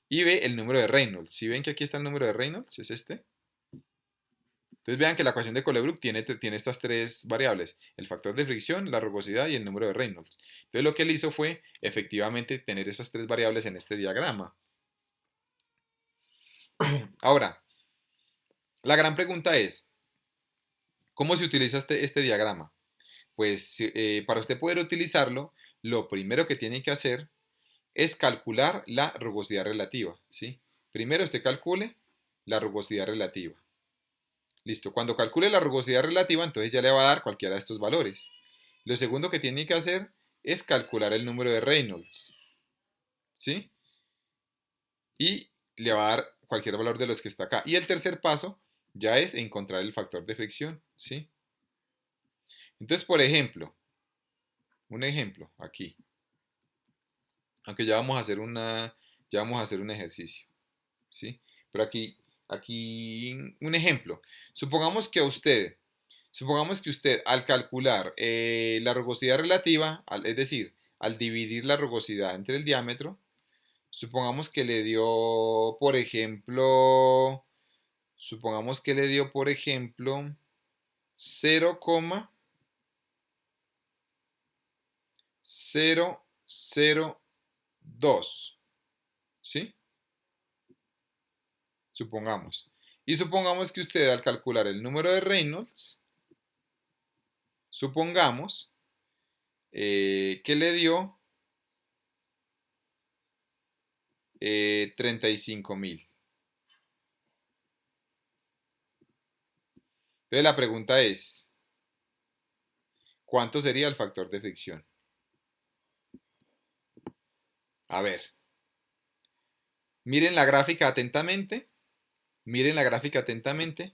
Y ve el número de Reynolds. Si ven que aquí está el número de Reynolds, es este. Entonces vean que la ecuación de Colebrook tiene estas tres variables, el factor de fricción, la rugosidad y el número de Reynolds. Entonces lo que él hizo fue efectivamente tener esas tres variables en este diagrama. Ahora, la gran pregunta es, ¿cómo se utiliza este diagrama? Pues para usted poder utilizarlo, lo primero que tiene que hacer es calcular la rugosidad relativa, ¿sí? Primero usted calcule la rugosidad relativa. Listo, cuando calcule la rugosidad relativa, entonces ya le va a dar cualquiera de estos valores. Lo segundo que tiene que hacer es calcular el número de Reynolds, ¿sí? Y le va a dar cualquier valor de los que está acá. Y el tercer paso ya es encontrar el factor de fricción, ¿sí? Entonces, por ejemplo, un ejemplo aquí, aunque ya vamos a hacer un ejercicio, ¿sí? Pero aquí un ejemplo. Supongamos que a usted Supongamos que usted al calcular la rugosidad relativa, es decir, al dividir la rugosidad entre el diámetro, supongamos que le dio, por ejemplo, cero coma cero cero dos, ¿sí? Supongamos. Y supongamos que usted al calcular el número de Reynolds, supongamos que le dio 35.000. Entonces la pregunta es, ¿cuánto sería el factor de fricción? A ver, miren la gráfica atentamente, miren la gráfica atentamente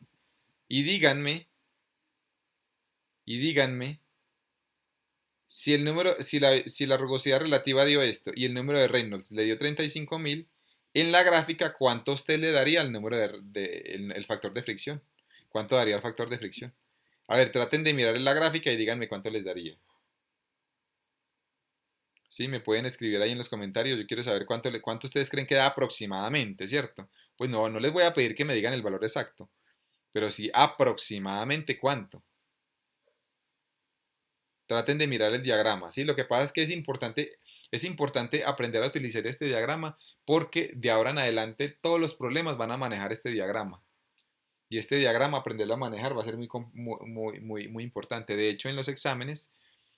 y díganme si el número, si la rugosidad relativa dio esto y el número de Reynolds le dio 35.000, en la gráfica, ¿cuánto usted le daría al número el factor de fricción? ¿Cuánto daría el factor de fricción? A ver, traten de mirar en la gráfica y díganme cuánto les daría. Sí, me pueden escribir ahí en los comentarios. Yo quiero saber cuánto ustedes creen que da aproximadamente, ¿cierto? Pues no, no les voy a pedir que me digan el valor exacto, pero sí aproximadamente cuánto. Traten de mirar el diagrama, ¿sí? Lo que pasa es que es importante aprender a utilizar este diagrama porque de ahora en adelante todos los problemas van a manejar este diagrama. Y este diagrama, aprenderlo a manejar, va a ser muy importante. De hecho, en los exámenes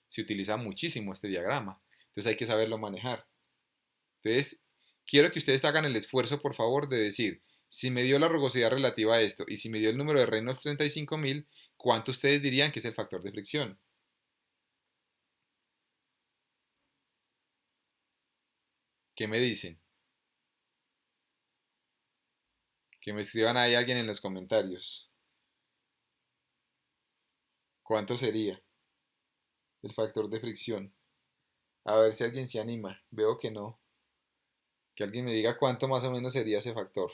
se utiliza muchísimo este diagrama. Entonces hay que saberlo manejar. Entonces, quiero que ustedes hagan el esfuerzo, por favor, de decir, si me dio la rugosidad relativa a esto y si me dio el número de Reynolds 35.000, ¿cuánto ustedes dirían que es el factor de fricción? ¿Qué me dicen? Que me escriban ahí alguien en los comentarios. ¿Cuánto sería el factor de fricción? A ver si alguien se anima. Veo que no. Que alguien me diga cuánto más o menos sería ese factor.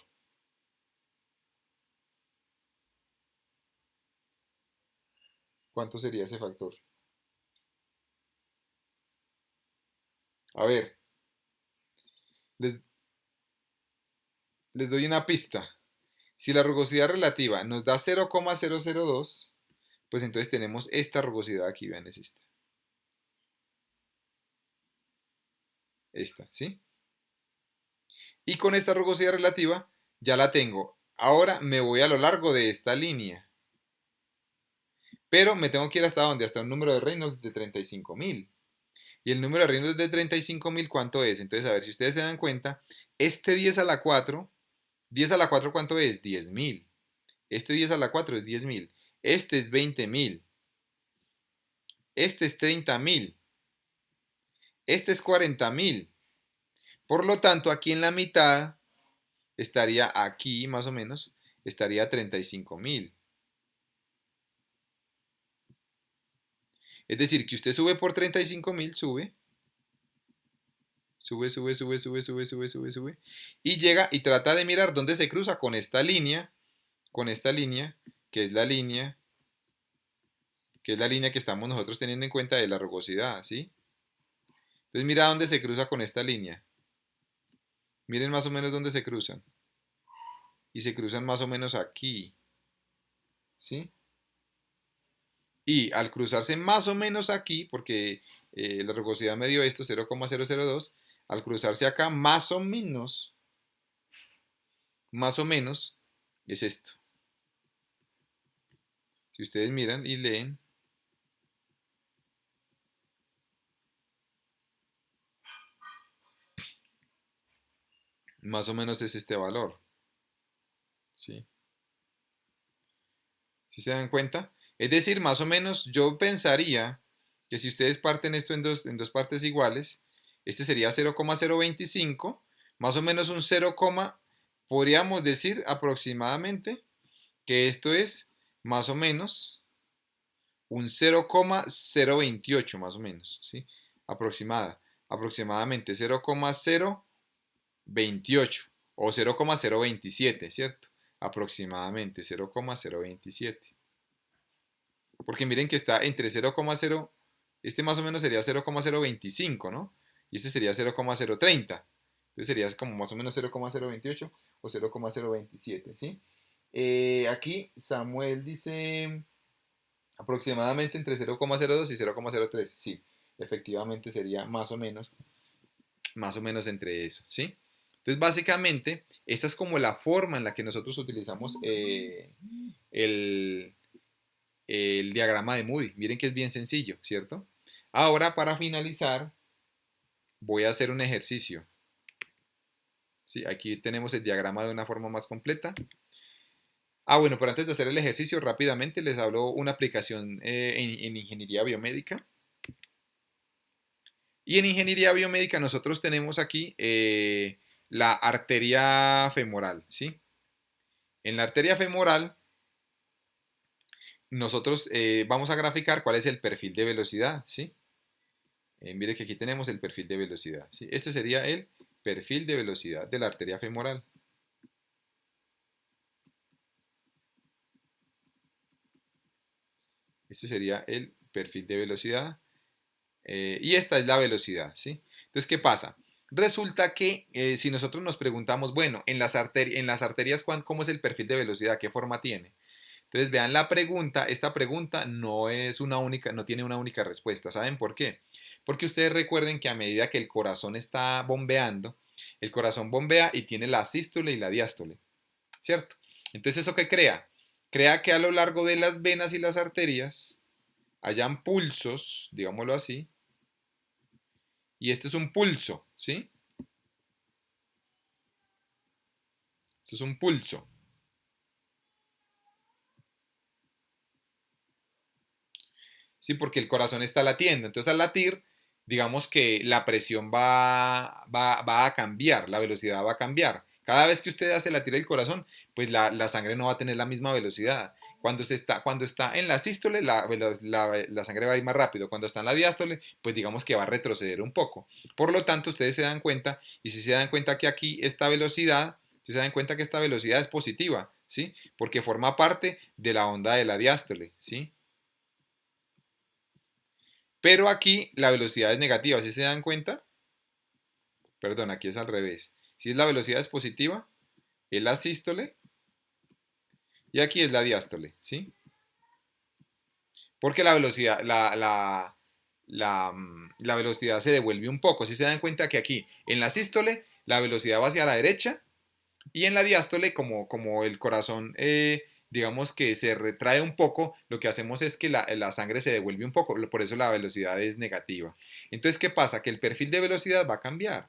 ¿Cuánto sería ese factor? A ver, les, les doy una pista. Si la rugosidad relativa nos da 0,002, pues entonces tenemos esta rugosidad aquí, vean, es esta. Esta, ¿sí? Y con esta rugosidad relativa ya la tengo. Ahora me voy a lo largo de esta línea. Pero me tengo que ir hasta donde, hasta un número de Reynolds de 35.000. Y el número de Reynolds de 35.000, ¿cuánto es? Entonces, a ver, si ustedes se dan cuenta, este 10 a la 4, 10 a la 4, ¿cuánto es? 10.000. Este 10 a la 4 es 10.000. Este es 20.000. Este es 30.000. Este es 40.000. Por lo tanto, aquí en la mitad estaría aquí, más o menos, estaría 35.000. Es decir, que usted sube por 35.000, sube, y llega y trata de mirar dónde se cruza con esta línea, que es la línea, que es la línea que estamos nosotros teniendo en cuenta de la rugosidad, ¿sí? Entonces mira dónde se cruza con esta línea. Miren más o menos dónde se cruzan. Y se cruzan más o menos aquí, ¿sí? Y al cruzarse más o menos aquí, porque la rugosidad me dio esto, 0,002, al cruzarse acá más o menos, es esto. Si ustedes miran y leen, más o menos es este valor, ¿sí? ¿Sí se dan cuenta? Es decir, más o menos yo pensaría que si ustedes parten esto en dos partes iguales, este sería 0,025, más o menos un 0, podríamos decir aproximadamente que esto es más o menos un 0,028 más o menos, ¿sí? Aproximadamente 0,028 o 0,027, ¿cierto? Aproximadamente 0,027. Porque miren que está entre 0,0, este más o menos sería 0,025, ¿no? Y este sería 0,030. Entonces sería como más o menos 0,028 o 0,027, ¿sí? Aquí Samuel dice aproximadamente entre 0,02 y 0,03. Sí, efectivamente sería más o menos entre eso, ¿sí? Entonces, básicamente, esta es como la forma en la que nosotros utilizamos el, el diagrama de Moody. Miren que es bien sencillo, ¿cierto? Ahora, para finalizar, voy a hacer un ejercicio. ¿Sí? Aquí tenemos el diagrama de una forma más completa. Bueno, pero antes de hacer el ejercicio, rápidamente les hablo una aplicación en ingeniería biomédica. Y en ingeniería biomédica nosotros tenemos aquí la arteria femoral, ¿sí? En la arteria femoral nosotros vamos a graficar cuál es el perfil de velocidad, ¿sí? Mire que aquí tenemos el perfil de velocidad, ¿sí? Este sería el perfil de velocidad de la arteria femoral. Este sería el perfil de velocidad. Y esta es la velocidad, ¿sí? Entonces, ¿qué pasa? Resulta que si nosotros nos preguntamos, bueno, en las arterias, ¿cómo es el perfil de velocidad? ¿Qué forma tiene? Entonces, vean la pregunta. Esta pregunta no es una única, no tiene una única respuesta. ¿Saben por qué? Porque ustedes recuerden que a medida que el corazón está bombeando, el corazón bombea y tiene la sístole y la diástole, ¿cierto? Entonces, ¿eso qué crea? Crea que a lo largo de las venas y las arterias hayan pulsos, digámoslo así, y este es un pulso, ¿sí? Esto es un pulso. ¿Sí? Porque el corazón está latiendo. Entonces al latir, digamos que la presión va a cambiar, la velocidad va a cambiar. Cada vez que usted hace latir el corazón, pues la sangre no va a tener la misma velocidad. Cuando está en la sístole, la sangre va a ir más rápido. Cuando está en la diástole, pues digamos que va a retroceder un poco. Por lo tanto, ustedes se dan cuenta, y si se dan cuenta que aquí esta velocidad, si se dan cuenta que esta velocidad es positiva, ¿sí? Porque forma parte de la onda de la diástole, ¿sí? Pero aquí la velocidad es negativa, ¿sí se dan cuenta? Perdón, aquí es al revés. Si es la velocidad es positiva, es la sístole y aquí es la diástole, ¿sí? Porque la velocidad, la velocidad se devuelve un poco. Si se dan cuenta que aquí en la sístole la velocidad va hacia la derecha y en la diástole como el corazón digamos que se retrae un poco, lo que hacemos es que la sangre se devuelve un poco, por eso la velocidad es negativa. Entonces, ¿qué pasa? Que el perfil de velocidad va a cambiar.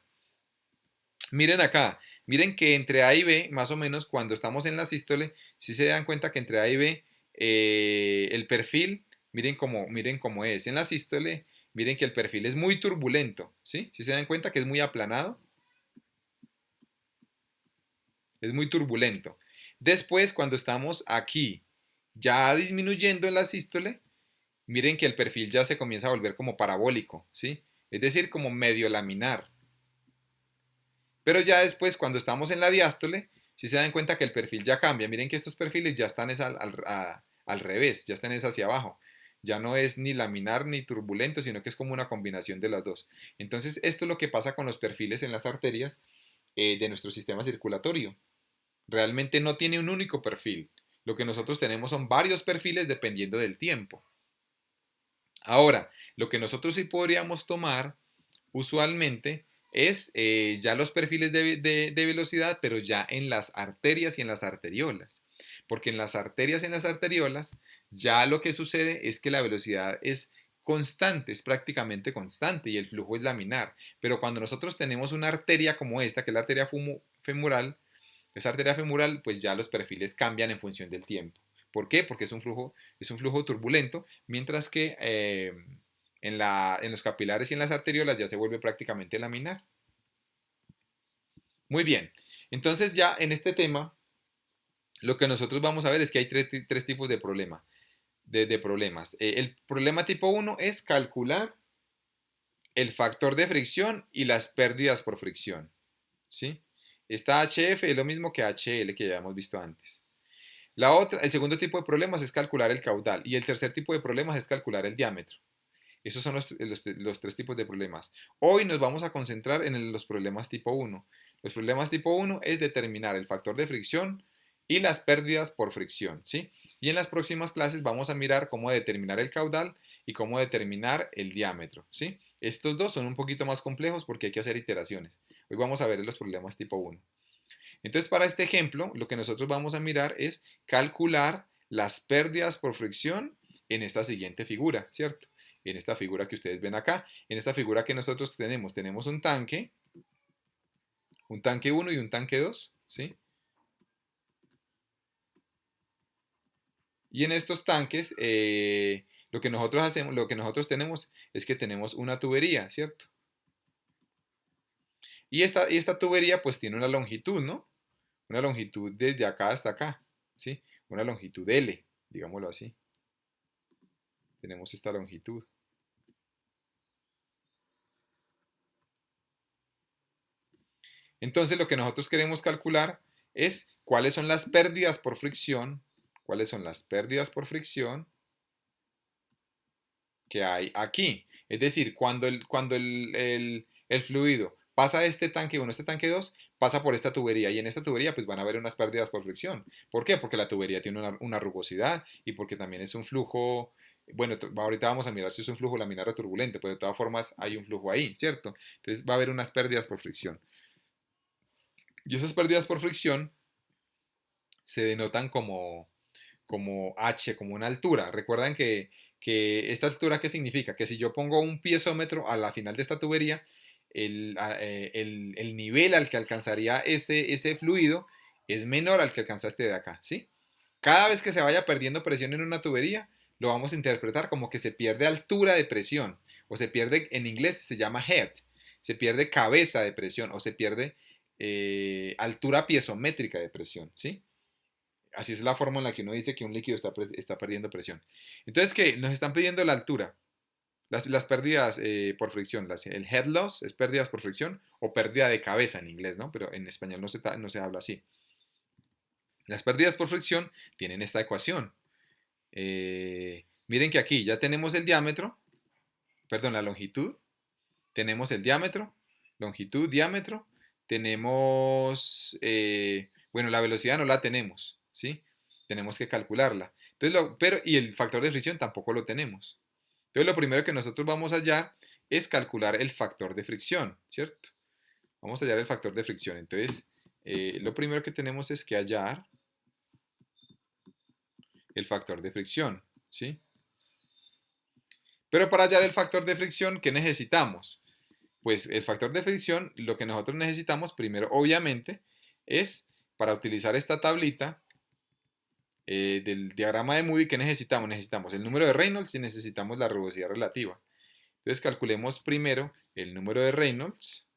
Miren acá, miren que entre A y B, más o menos cuando estamos en la sístole, si se dan cuenta que entre A y B, el perfil, miren cómo es. En la sístole, miren que el perfil es muy turbulento, ¿sí? Si se dan cuenta que es muy aplanado, es muy turbulento. Después, cuando estamos aquí, ya disminuyendo en la sístole, miren que el perfil ya se comienza a volver como parabólico, ¿sí? Es decir, como medio laminar. Pero ya después, cuando estamos en la diástole, si se dan cuenta que el perfil ya cambia. Miren que estos perfiles ya están al revés, ya están hacia abajo. Ya no es ni laminar ni turbulento, sino que es como una combinación de las dos. Entonces, esto es lo que pasa con los perfiles en las arterias de nuestro sistema circulatorio. Realmente no tiene un único perfil. Lo que nosotros tenemos son varios perfiles dependiendo del tiempo. Ahora, lo que nosotros sí podríamos tomar usualmente es ya los perfiles de velocidad, pero ya en las arterias y en las arteriolas. Porque en las arterias y en las arteriolas, ya lo que sucede es que la velocidad es constante, es prácticamente constante y el flujo es laminar. Pero cuando nosotros tenemos una arteria como esta, que es la arteria femoral, esa arteria femoral, pues ya los perfiles cambian en función del tiempo. ¿Por qué? Porque es un flujo turbulento, mientras que en los capilares y en las arteriolas ya se vuelve prácticamente laminar. Muy bien, entonces ya en este tema, lo que nosotros vamos a ver es que hay tres tipos de, de problemas. El problema tipo uno es calcular el factor de fricción y las pérdidas por fricción, ¿sí? Esta HF es lo mismo que HL que ya hemos visto antes. El segundo tipo de problemas es calcular el caudal y el tercer tipo de problemas es calcular el diámetro. Esos son los tres tipos de problemas. Hoy nos vamos a concentrar en los problemas tipo uno. Los problemas tipo uno es determinar el factor de fricción y las pérdidas por fricción, ¿sí? Y en las próximas clases vamos a mirar cómo determinar el caudal y cómo determinar el diámetro, ¿sí? Estos dos son un poquito más complejos porque hay que hacer iteraciones. Hoy vamos a ver los problemas tipo uno. Entonces, para este ejemplo, lo que nosotros vamos a mirar es calcular las pérdidas por fricción en esta siguiente figura, ¿cierto? En esta figura que ustedes ven acá. En esta figura que nosotros tenemos un tanque uno y un tanque 2, ¿sí? Y en estos tanques, lo que nosotros hacemos, lo que nosotros tenemos es que tenemos una tubería, ¿cierto? Y esta tubería pues tiene una longitud, ¿no? Una longitud desde acá hasta acá, ¿sí? Una longitud L, digámoslo así. Tenemos esta longitud. Entonces lo que nosotros queremos calcular es cuáles son las pérdidas por fricción, cuáles son las pérdidas por fricción que hay aquí. Es decir, cuando el fluido pasa de este tanque 1 a este tanque 2, pasa por esta tubería y en esta tubería pues van a haber unas pérdidas por fricción. ¿Por qué? Porque la tubería tiene una rugosidad y porque también es un flujo, bueno, ahorita vamos a mirar si es un flujo laminar o turbulento, pero de todas formas hay un flujo ahí, ¿cierto? Entonces va a haber unas pérdidas por fricción. Y esas pérdidas por fricción se denotan como H, como una altura. Recuerdan que esta altura, ¿qué significa? Que si yo pongo un piezómetro a la final de esta tubería, el nivel al que alcanzaría ese fluido es menor al que alcanza este de acá, ¿sí? Cada vez que se vaya perdiendo presión en una tubería, lo vamos a interpretar como que se pierde altura de presión, o se pierde, en inglés se llama head, se pierde cabeza de presión, o se pierde altura piezométrica de presión, ¿sí? Así es la forma en la que uno dice que un líquido está perdiendo presión. Entonces, ¿qué? Nos están pidiendo la altura. Las pérdidas por fricción. El head loss es pérdidas por fricción o pérdida de cabeza en inglés, ¿no? Pero en español no se habla así. Las pérdidas por fricción tienen esta ecuación. Miren que aquí ya tenemos el diámetro, perdón, la longitud. Tenemos el diámetro, longitud, diámetro. Tenemos, bueno, la velocidad no la tenemos, ¿sí? Tenemos que calcularla. Entonces, y el factor de fricción tampoco lo tenemos. Entonces, lo primero que nosotros vamos a hallar es calcular el factor de fricción, ¿cierto? Vamos a hallar el factor de fricción. Entonces, lo primero que tenemos es que hallar el factor de fricción, ¿sí? Pero para hallar el factor de fricción, ¿qué necesitamos? Pues el factor de fricción, lo que nosotros necesitamos primero, obviamente, es para utilizar esta tablita del diagrama de Moody, ¿qué necesitamos? Necesitamos el número de Reynolds y necesitamos la rugosidad relativa. Entonces calculemos primero el número de Reynolds.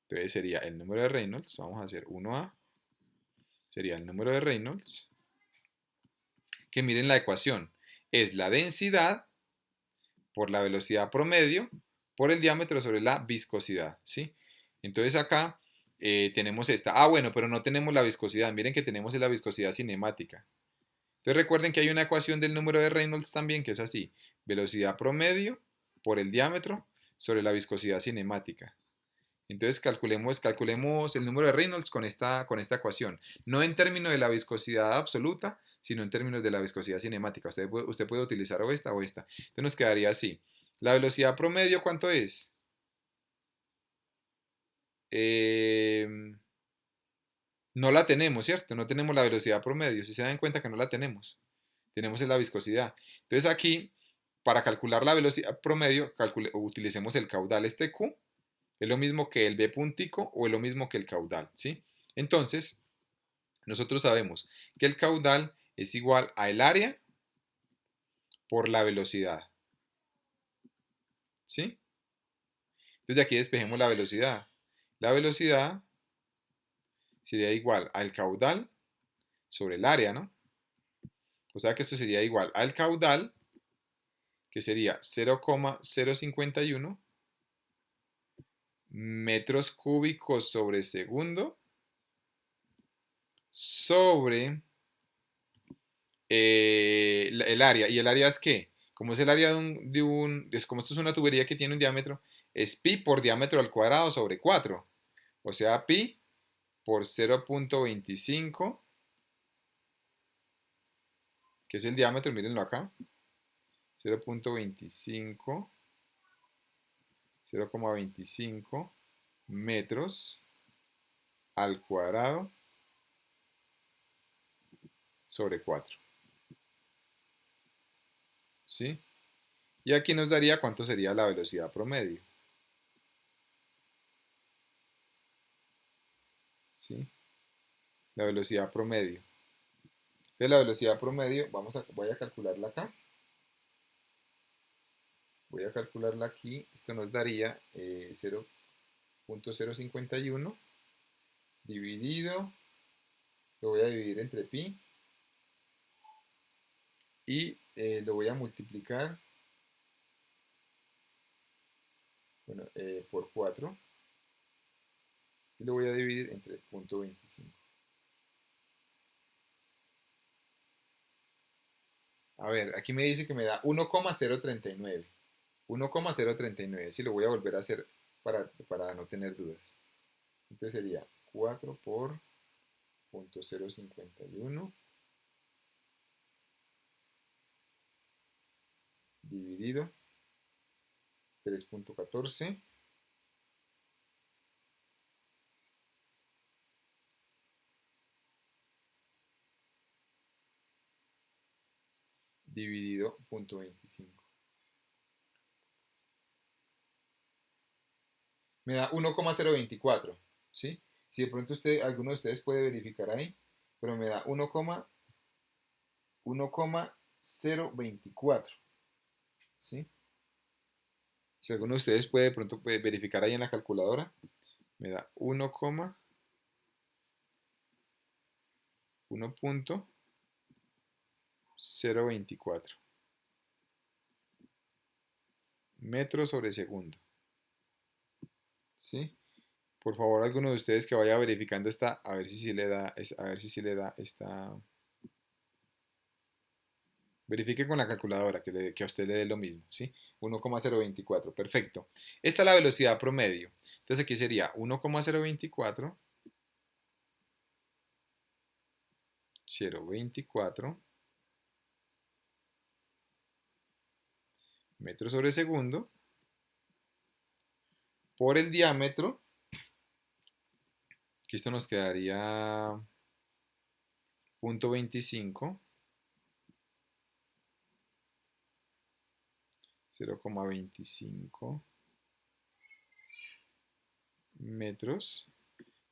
Entonces sería el número de Reynolds, vamos a hacer 1A, sería el número de Reynolds, que miren la ecuación, es la densidad por la velocidad promedio por el diámetro sobre la viscosidad, ¿sí? Entonces acá tenemos esta. Ah, bueno, pero no tenemos la viscosidad. Miren que tenemos la viscosidad cinemática. Entonces recuerden que hay una ecuación del número de Reynolds también que es así. Velocidad promedio por el diámetro sobre la viscosidad cinemática. Entonces calculemos el número de Reynolds con esta ecuación. No en términos de la viscosidad absoluta, sino en términos de la viscosidad cinemática. Usted puede utilizar o esta o esta. Entonces nos quedaría así. La velocidad promedio, ¿cuánto es? Eh, no la tenemos, ¿cierto? No tenemos la velocidad promedio. Si se dan cuenta que no la tenemos. Tenemos la viscosidad. Entonces aquí, para calcular la velocidad promedio, utilicemos el caudal este Q. Es lo mismo que el B puntico o es lo mismo que el caudal, ¿sí? Entonces, nosotros sabemos que el caudal es igual a el área por la velocidad, ¿sí? Entonces de aquí despejemos la velocidad. La velocidad sería igual al caudal sobre el área, ¿no? O sea que esto sería igual al caudal, que sería 0,051 metros cúbicos sobre segundo sobre el área. ¿Y el área es qué? Como es el área como esto es una tubería que tiene un diámetro, es pi por diámetro al cuadrado sobre 4. O sea, pi por 0,25, que es el diámetro, mírenlo acá. 0,25, 0,25 metros al cuadrado sobre 4. ¿Sí? Y aquí nos daría cuánto sería la velocidad promedio. ¿Sí? La velocidad promedio. Entonces la velocidad promedio, voy a calcularla acá. Voy a calcularla aquí. Esto nos daría 0.051 dividido, lo voy a dividir entre pi y lo voy a multiplicar, bueno, por 4 y lo voy a dividir entre 0.25. A ver, aquí me dice que me da 1,039. 1,039, sí, lo voy a volver a hacer para no tener dudas. Entonces sería 4 por 0.051 dividido 3.14 dividido 0.25. Me da 1,024, ¿sí? Si de pronto alguno de ustedes puede verificar ahí, pero me da 1,024, ¿sí? Si alguno de ustedes puede de pronto verificar ahí en la calculadora, me da 1,024 metros sobre segundo, ¿sí? Por favor, alguno de ustedes que vaya verificando esta, a ver si sí le da, a ver si sí le da esta. Verifique con la calculadora que a usted le dé lo mismo, ¿sí? 1,024, perfecto. Esta es la velocidad promedio. Entonces aquí sería 1,024, 0,24 metros sobre segundo por el diámetro, que esto nos quedaría 0,25, 0,25 metros.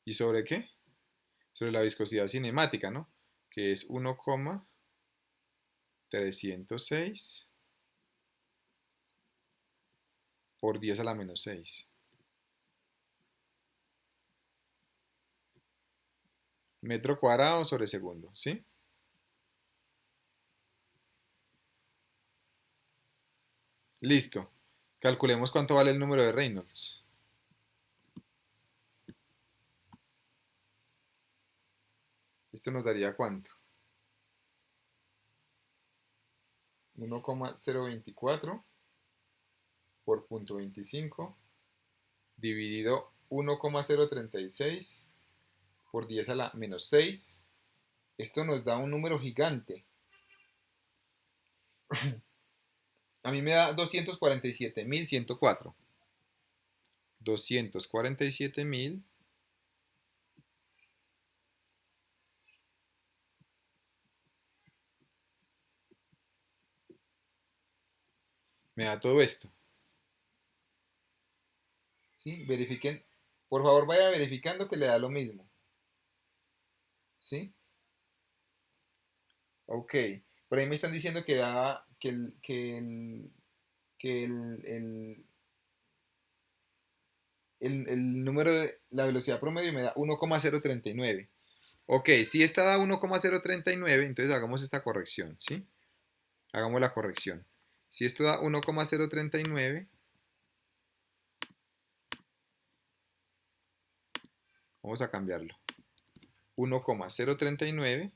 ¿Y sobre qué? Sobre la viscosidad cinemática, ¿no? Que es 1,306 por 10 a la menos 6. Metro cuadrado sobre segundo, ¿sí? Listo. Calculemos cuánto vale el número de Reynolds. Esto nos daría cuánto. 1,024 por 0.25 dividido 1,036 por 10 a la menos 6. Esto nos da un número gigante. A mí me da 247.104. 247.000 me da todo esto. ¿Sí? Verifiquen. Por favor, vaya verificando que le da lo mismo. ¿Sí? Ok. Por ahí me están diciendo que da que el número de la velocidad promedio me da 1,039. Ok, si esta da 1,039, entonces hagamos esta corrección, ¿sí? Hagamos la corrección. Si esto da 1,039, vamos a cambiarlo. 1,039,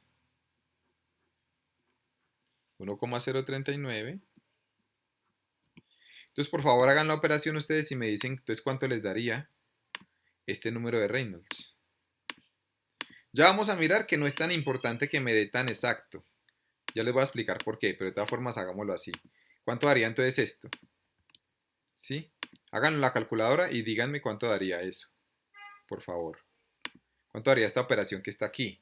1,039. Entonces, por favor, hagan la operación ustedes y me dicen entonces cuánto les daría este número de Reynolds. Ya vamos a mirar que no es tan importante que me dé tan exacto. Ya les voy a explicar por qué, pero de todas formas hagámoslo así. ¿Cuánto daría entonces esto? ¿Sí? Háganlo en la calculadora y díganme cuánto daría eso, por favor. ¿Cuánto daría esta operación que está aquí?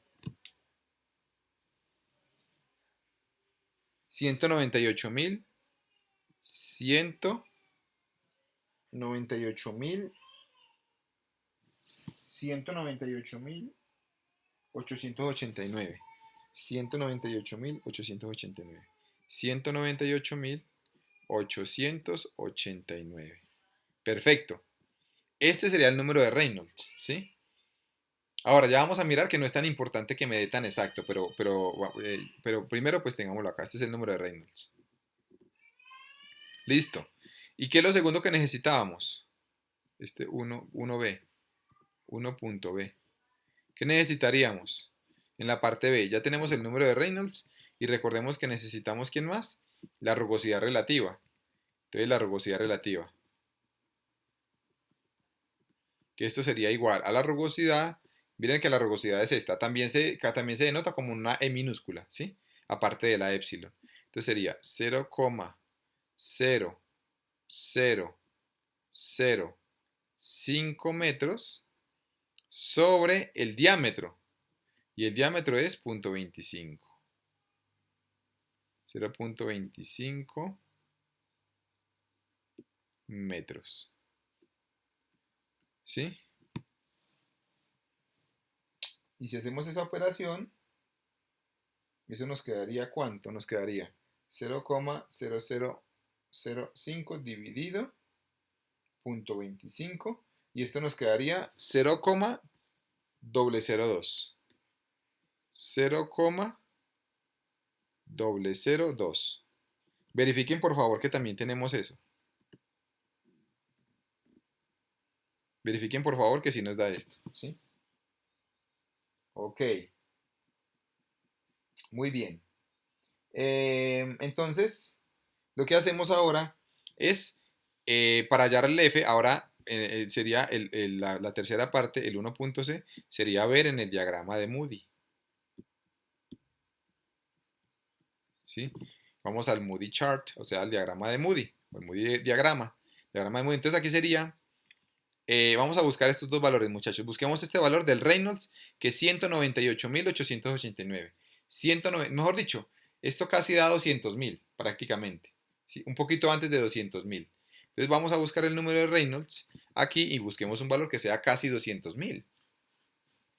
198.000, 198.000, 198.889. 198.889. 198.889. Perfecto. Este sería el número de Reynolds, ¿sí? Ahora ya vamos a mirar que no es tan importante que me dé tan exacto, pero primero pues tengámoslo acá. Este es el número de Reynolds. Listo. ¿Y qué es lo segundo que necesitábamos? Este 1B. 1.B. ¿Qué necesitaríamos? En la parte B ya tenemos el número de Reynolds y recordemos que necesitamos, ¿quién más? La rugosidad relativa. Entonces la rugosidad relativa. Que esto sería igual a la rugosidad. Miren que la rugosidad es esta. También se denota como una E minúscula, ¿sí? Aparte de la épsilon. Entonces sería 0,0005 metros sobre el diámetro. Y el diámetro es 0.25. 0.25 metros. ¿Sí? Y si hacemos esa operación, eso nos quedaría ¿cuánto? Nos quedaría 0,0005 dividido 0.25 y esto nos quedaría 0,002. 0,002. Verifiquen por favor que también tenemos eso. Verifiquen por favor que sí nos da esto, ¿sí? Ok, muy bien. Entonces, lo que hacemos ahora es, para hallar el F, ahora sería la tercera parte, el 1.c, sería ver en el diagrama de Moody. ¿Sí? Vamos al Moody chart, o sea, al diagrama de Moody, o el Moody diagrama de Moody. Entonces aquí sería, vamos a buscar estos dos valores, muchachos. Busquemos este valor del Reynolds, que es 198.889. Mejor dicho, esto casi da 200.000, prácticamente. ¿Sí? Un poquito antes de 200.000. Entonces vamos a buscar el número de Reynolds aquí y busquemos un valor que sea casi 200.000.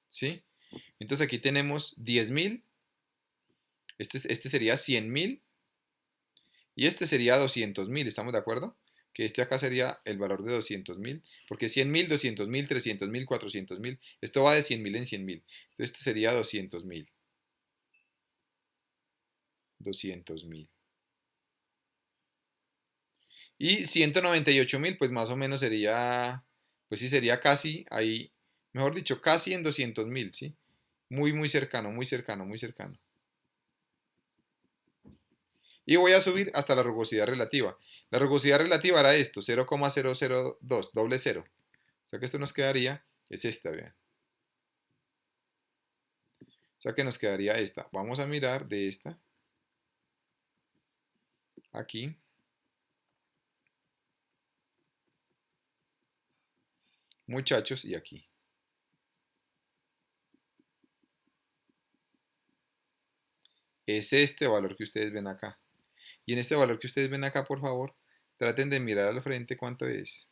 ¿Sí? Entonces aquí tenemos 10.000. Este sería 100.000. Y este sería 200.000. ¿Estamos de acuerdo? Que este acá sería el valor de 200.000, porque 100.000, 200.000, 300.000, 400.000, esto va de 100.000 en 100.000. Entonces este sería 200.000. 200.000. Y 198.000, pues más o menos sería, pues sí, sería casi ahí, mejor dicho, casi en 200.000, ¿sí? Muy, muy cercano, muy cercano, muy cercano. Y voy a subir hasta la rugosidad relativa. La rugosidad relativa era esto, 0,002, doble cero. O sea que esto nos quedaría, es esta, vean. O sea que nos quedaría esta. Vamos a mirar de esta. Aquí. Muchachos, y aquí. Es este valor que ustedes ven acá. Y en este valor que ustedes ven acá, por favor, traten de mirar al frente cuánto es.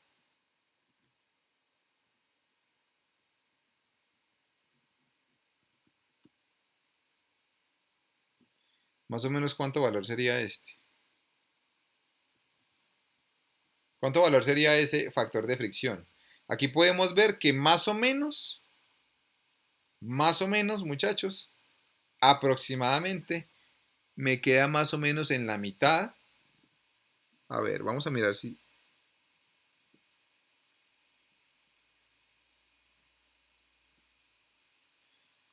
Más o menos cuánto valor sería este. ¿Cuánto valor sería ese factor de fricción? Aquí podemos ver que más o menos, muchachos, aproximadamente me queda más o menos en la mitad. A ver, vamos a mirar si...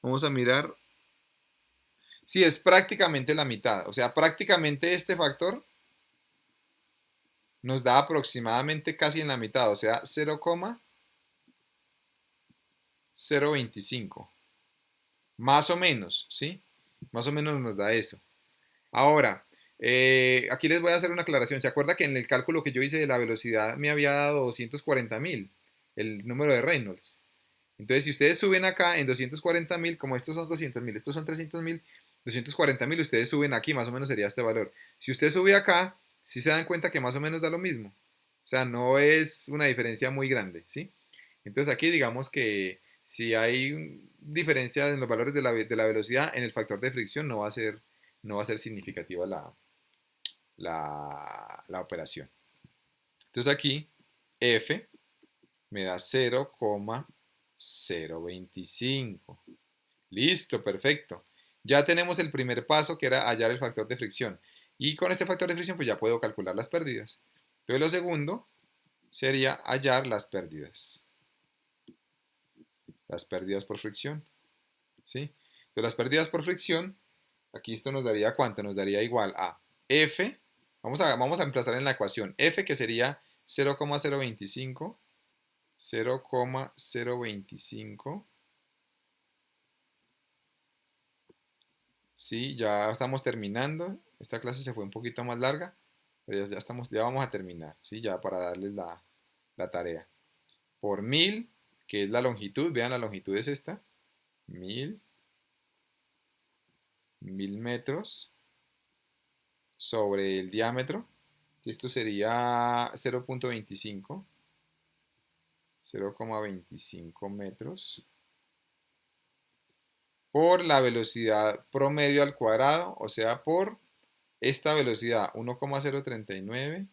Vamos a mirar. Sí, es prácticamente la mitad. O sea, prácticamente este factor nos da aproximadamente casi en la mitad. O sea, 0,025. Más o menos, ¿sí? Más o menos nos da eso. Ahora, aquí les voy a hacer una aclaración. ¿Se acuerda que en el cálculo que yo hice de la velocidad me había dado 240.000, el número de Reynolds? Entonces, si ustedes suben acá en 240.000, como estos son 200.000, estos son 300.000, 240.000, ustedes suben aquí, más o menos sería este valor. Si usted sube acá, sí se dan cuenta que más o menos da lo mismo. O sea, no es una diferencia muy grande, ¿sí? Entonces aquí digamos que Si hay diferencia en los valores de la velocidad, en el factor de fricción no va a ser significativa la operación. Entonces aquí F me da 0,025. Listo, perfecto. Ya tenemos el primer paso que era hallar el factor de fricción. Y con este factor de fricción pues ya puedo calcular las pérdidas. Pero lo segundo sería hallar las pérdidas. Las pérdidas por fricción. ¿Sí? Entonces las pérdidas por fricción, aquí esto nos daría ¿cuánto? Nos daría igual a F, vamos a emplazar en la ecuación, F que sería 0,025, 0,025. Sí, ya estamos terminando. Esta clase se fue un poquito más larga, pero ya vamos a terminar, ¿sí? Ya para darles la tarea. Por 1000, que es la longitud, vean la longitud es esta, 1000 metros sobre el diámetro, que esto sería 0,25, 0,25 metros, por la velocidad promedio al cuadrado, o sea, por esta velocidad 1,039,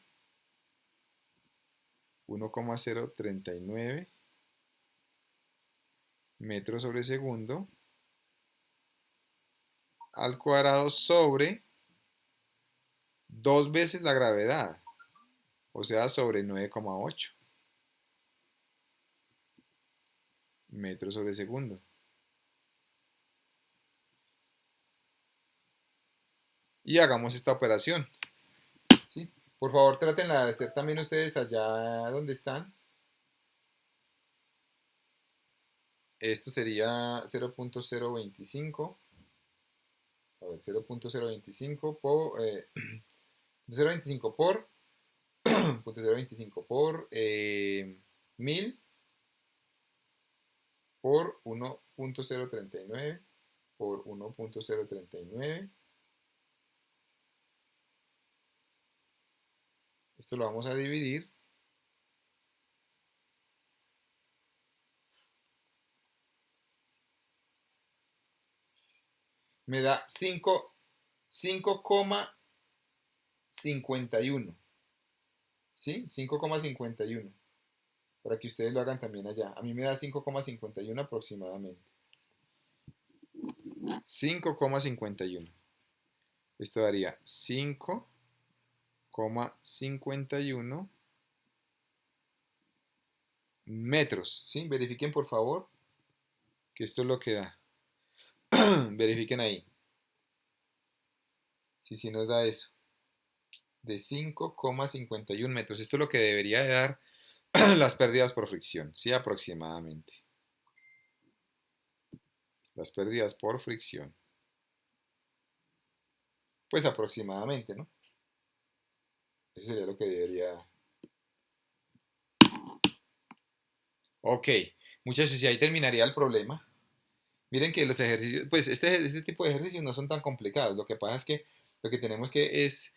1,039 metros sobre segundo al cuadrado sobre 2 veces la gravedad, o sea, sobre 9,8 metros sobre segundo. Y hagamos esta operación, ¿sí? Por favor, traten de hacer también ustedes allá donde están. Esto sería 0,025. A ver, 0,025 por 0,25 por 0,025 por 1000 por 1,039 por 1,039. Esto lo vamos a dividir. Me da 5,51. ¿Sí? 5,51. Para que ustedes lo hagan también allá. A mí me da 5,51 aproximadamente. 5,51. Esto daría 5,51 metros. ¿Sí? Verifiquen por favor que esto es lo que da. Verifiquen ahí. Si nos da eso. De 5,51 metros. Esto es lo que debería de dar las pérdidas por fricción. Sí, aproximadamente. Las pérdidas por fricción. Pues aproximadamente, ¿no? Eso sería lo que debería dar. Ok, muchachos, y ahí terminaría el problema. Miren que los ejercicios, pues este tipo de ejercicios no son tan complicados. Lo que pasa es que lo que tenemos que es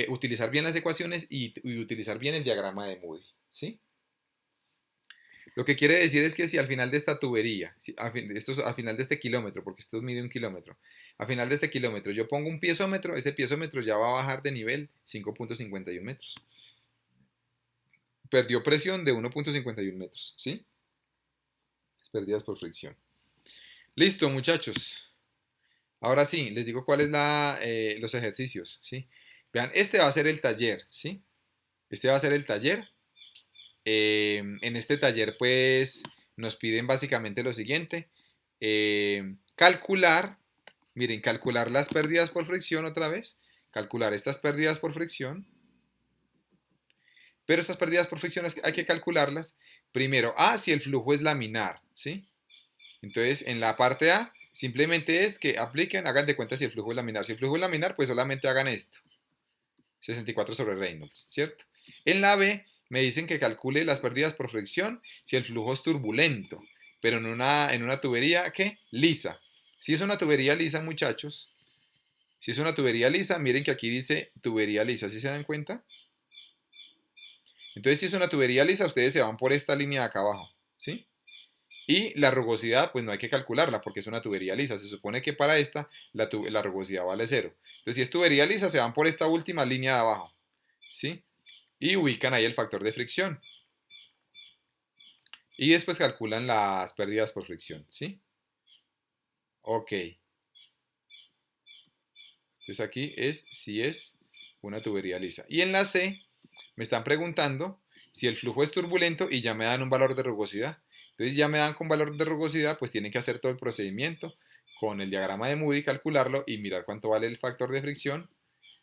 utilizar bien las ecuaciones y utilizar bien el diagrama de Moody, ¿sí? Lo que quiere decir es que si al final de esta tubería, esto es al final de este kilómetro, porque esto mide 1 kilómetro, al final de este kilómetro yo pongo un piezómetro, ese piezómetro ya va a bajar de nivel 5,51 metros. Perdió presión de 1,51 metros, ¿sí? Las pérdidas por fricción. Listo, muchachos. Ahora sí, les digo cuáles los ejercicios, ¿sí? Vean, este va a ser el taller, ¿sí? Este va a ser el taller. En este taller, pues, nos piden básicamente lo siguiente. Calcular, miren, calcular las pérdidas por fricción otra vez. Calcular estas pérdidas por fricción. Pero estas pérdidas por fricción hay que calcularlas. Primero, si el flujo es laminar, ¿sí? Entonces, en la parte A, simplemente es que apliquen, hagan de cuenta si el flujo es laminar. Si el flujo es laminar, pues solamente hagan esto. 64 sobre Reynolds, ¿cierto? En la B, me dicen que calcule las pérdidas por fricción si el flujo es turbulento, pero en una tubería, ¿qué? Lisa. Si es una tubería lisa, muchachos, si es una tubería lisa, miren que aquí dice tubería lisa, ¿sí se dan cuenta? Entonces, si es una tubería lisa, ustedes se van por esta línea de acá abajo, ¿sí? Y la rugosidad, pues no hay que calcularla porque es una tubería lisa. Se supone que para esta la rugosidad vale cero. Entonces, si es tubería lisa, se van por esta última línea de abajo, ¿sí? Y ubican ahí el factor de fricción. Y después calculan las pérdidas por fricción, ¿sí? Ok. Entonces aquí es si es una tubería lisa. Y en la C me están preguntando si el flujo es turbulento y ya me dan un valor de rugosidad. Entonces ya me dan con valor de rugosidad, pues tienen que hacer todo el procedimiento con el diagrama de Moody, calcularlo y mirar cuánto vale el factor de fricción,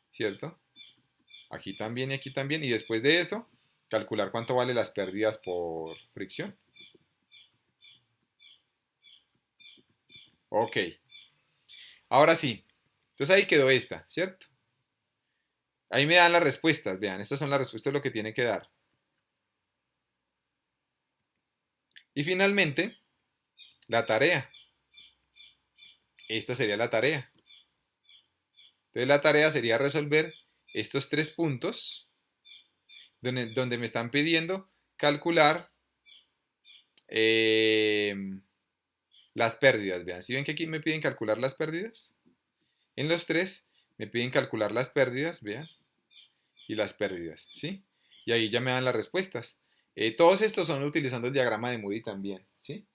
¿cierto? Aquí también y aquí también. Y después de eso, calcular cuánto vale las pérdidas por fricción. Ok. Ahora sí. Entonces ahí quedó esta, ¿cierto? Ahí me dan las respuestas. Vean, estas son las respuestas de lo que tiene que dar. Y finalmente, la tarea. Esta sería la tarea. Entonces la tarea sería resolver estos tres puntos donde me están pidiendo calcular eh, las pérdidas. Vean, si ven que aquí me piden calcular las pérdidas, en los tres me piden calcular las pérdidas, vean, y las pérdidas, ¿sí? Y ahí ya me dan las respuestas. Todos estos son utilizando el diagrama de Moody también, ¿sí?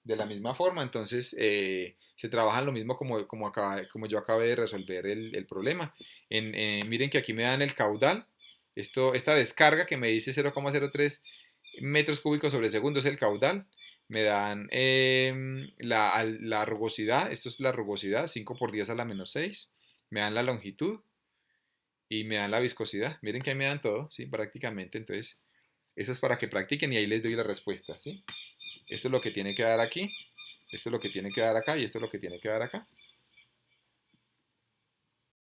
De la misma forma, entonces se trabaja lo mismo como yo acabé de resolver el problema. Miren que aquí me dan el caudal, esta descarga que me dice 0,03 metros cúbicos sobre segundo es el caudal, me dan la rugosidad, esto es la rugosidad, 5 por 10 a la menos 6, me dan la longitud y me dan la viscosidad, miren que ahí me dan todo, ¿sí? Prácticamente, entonces eso es para que practiquen y ahí les doy la respuesta, ¿sí? Esto es lo que tiene que dar aquí, esto es lo que tiene que dar acá y esto es lo que tiene que dar acá.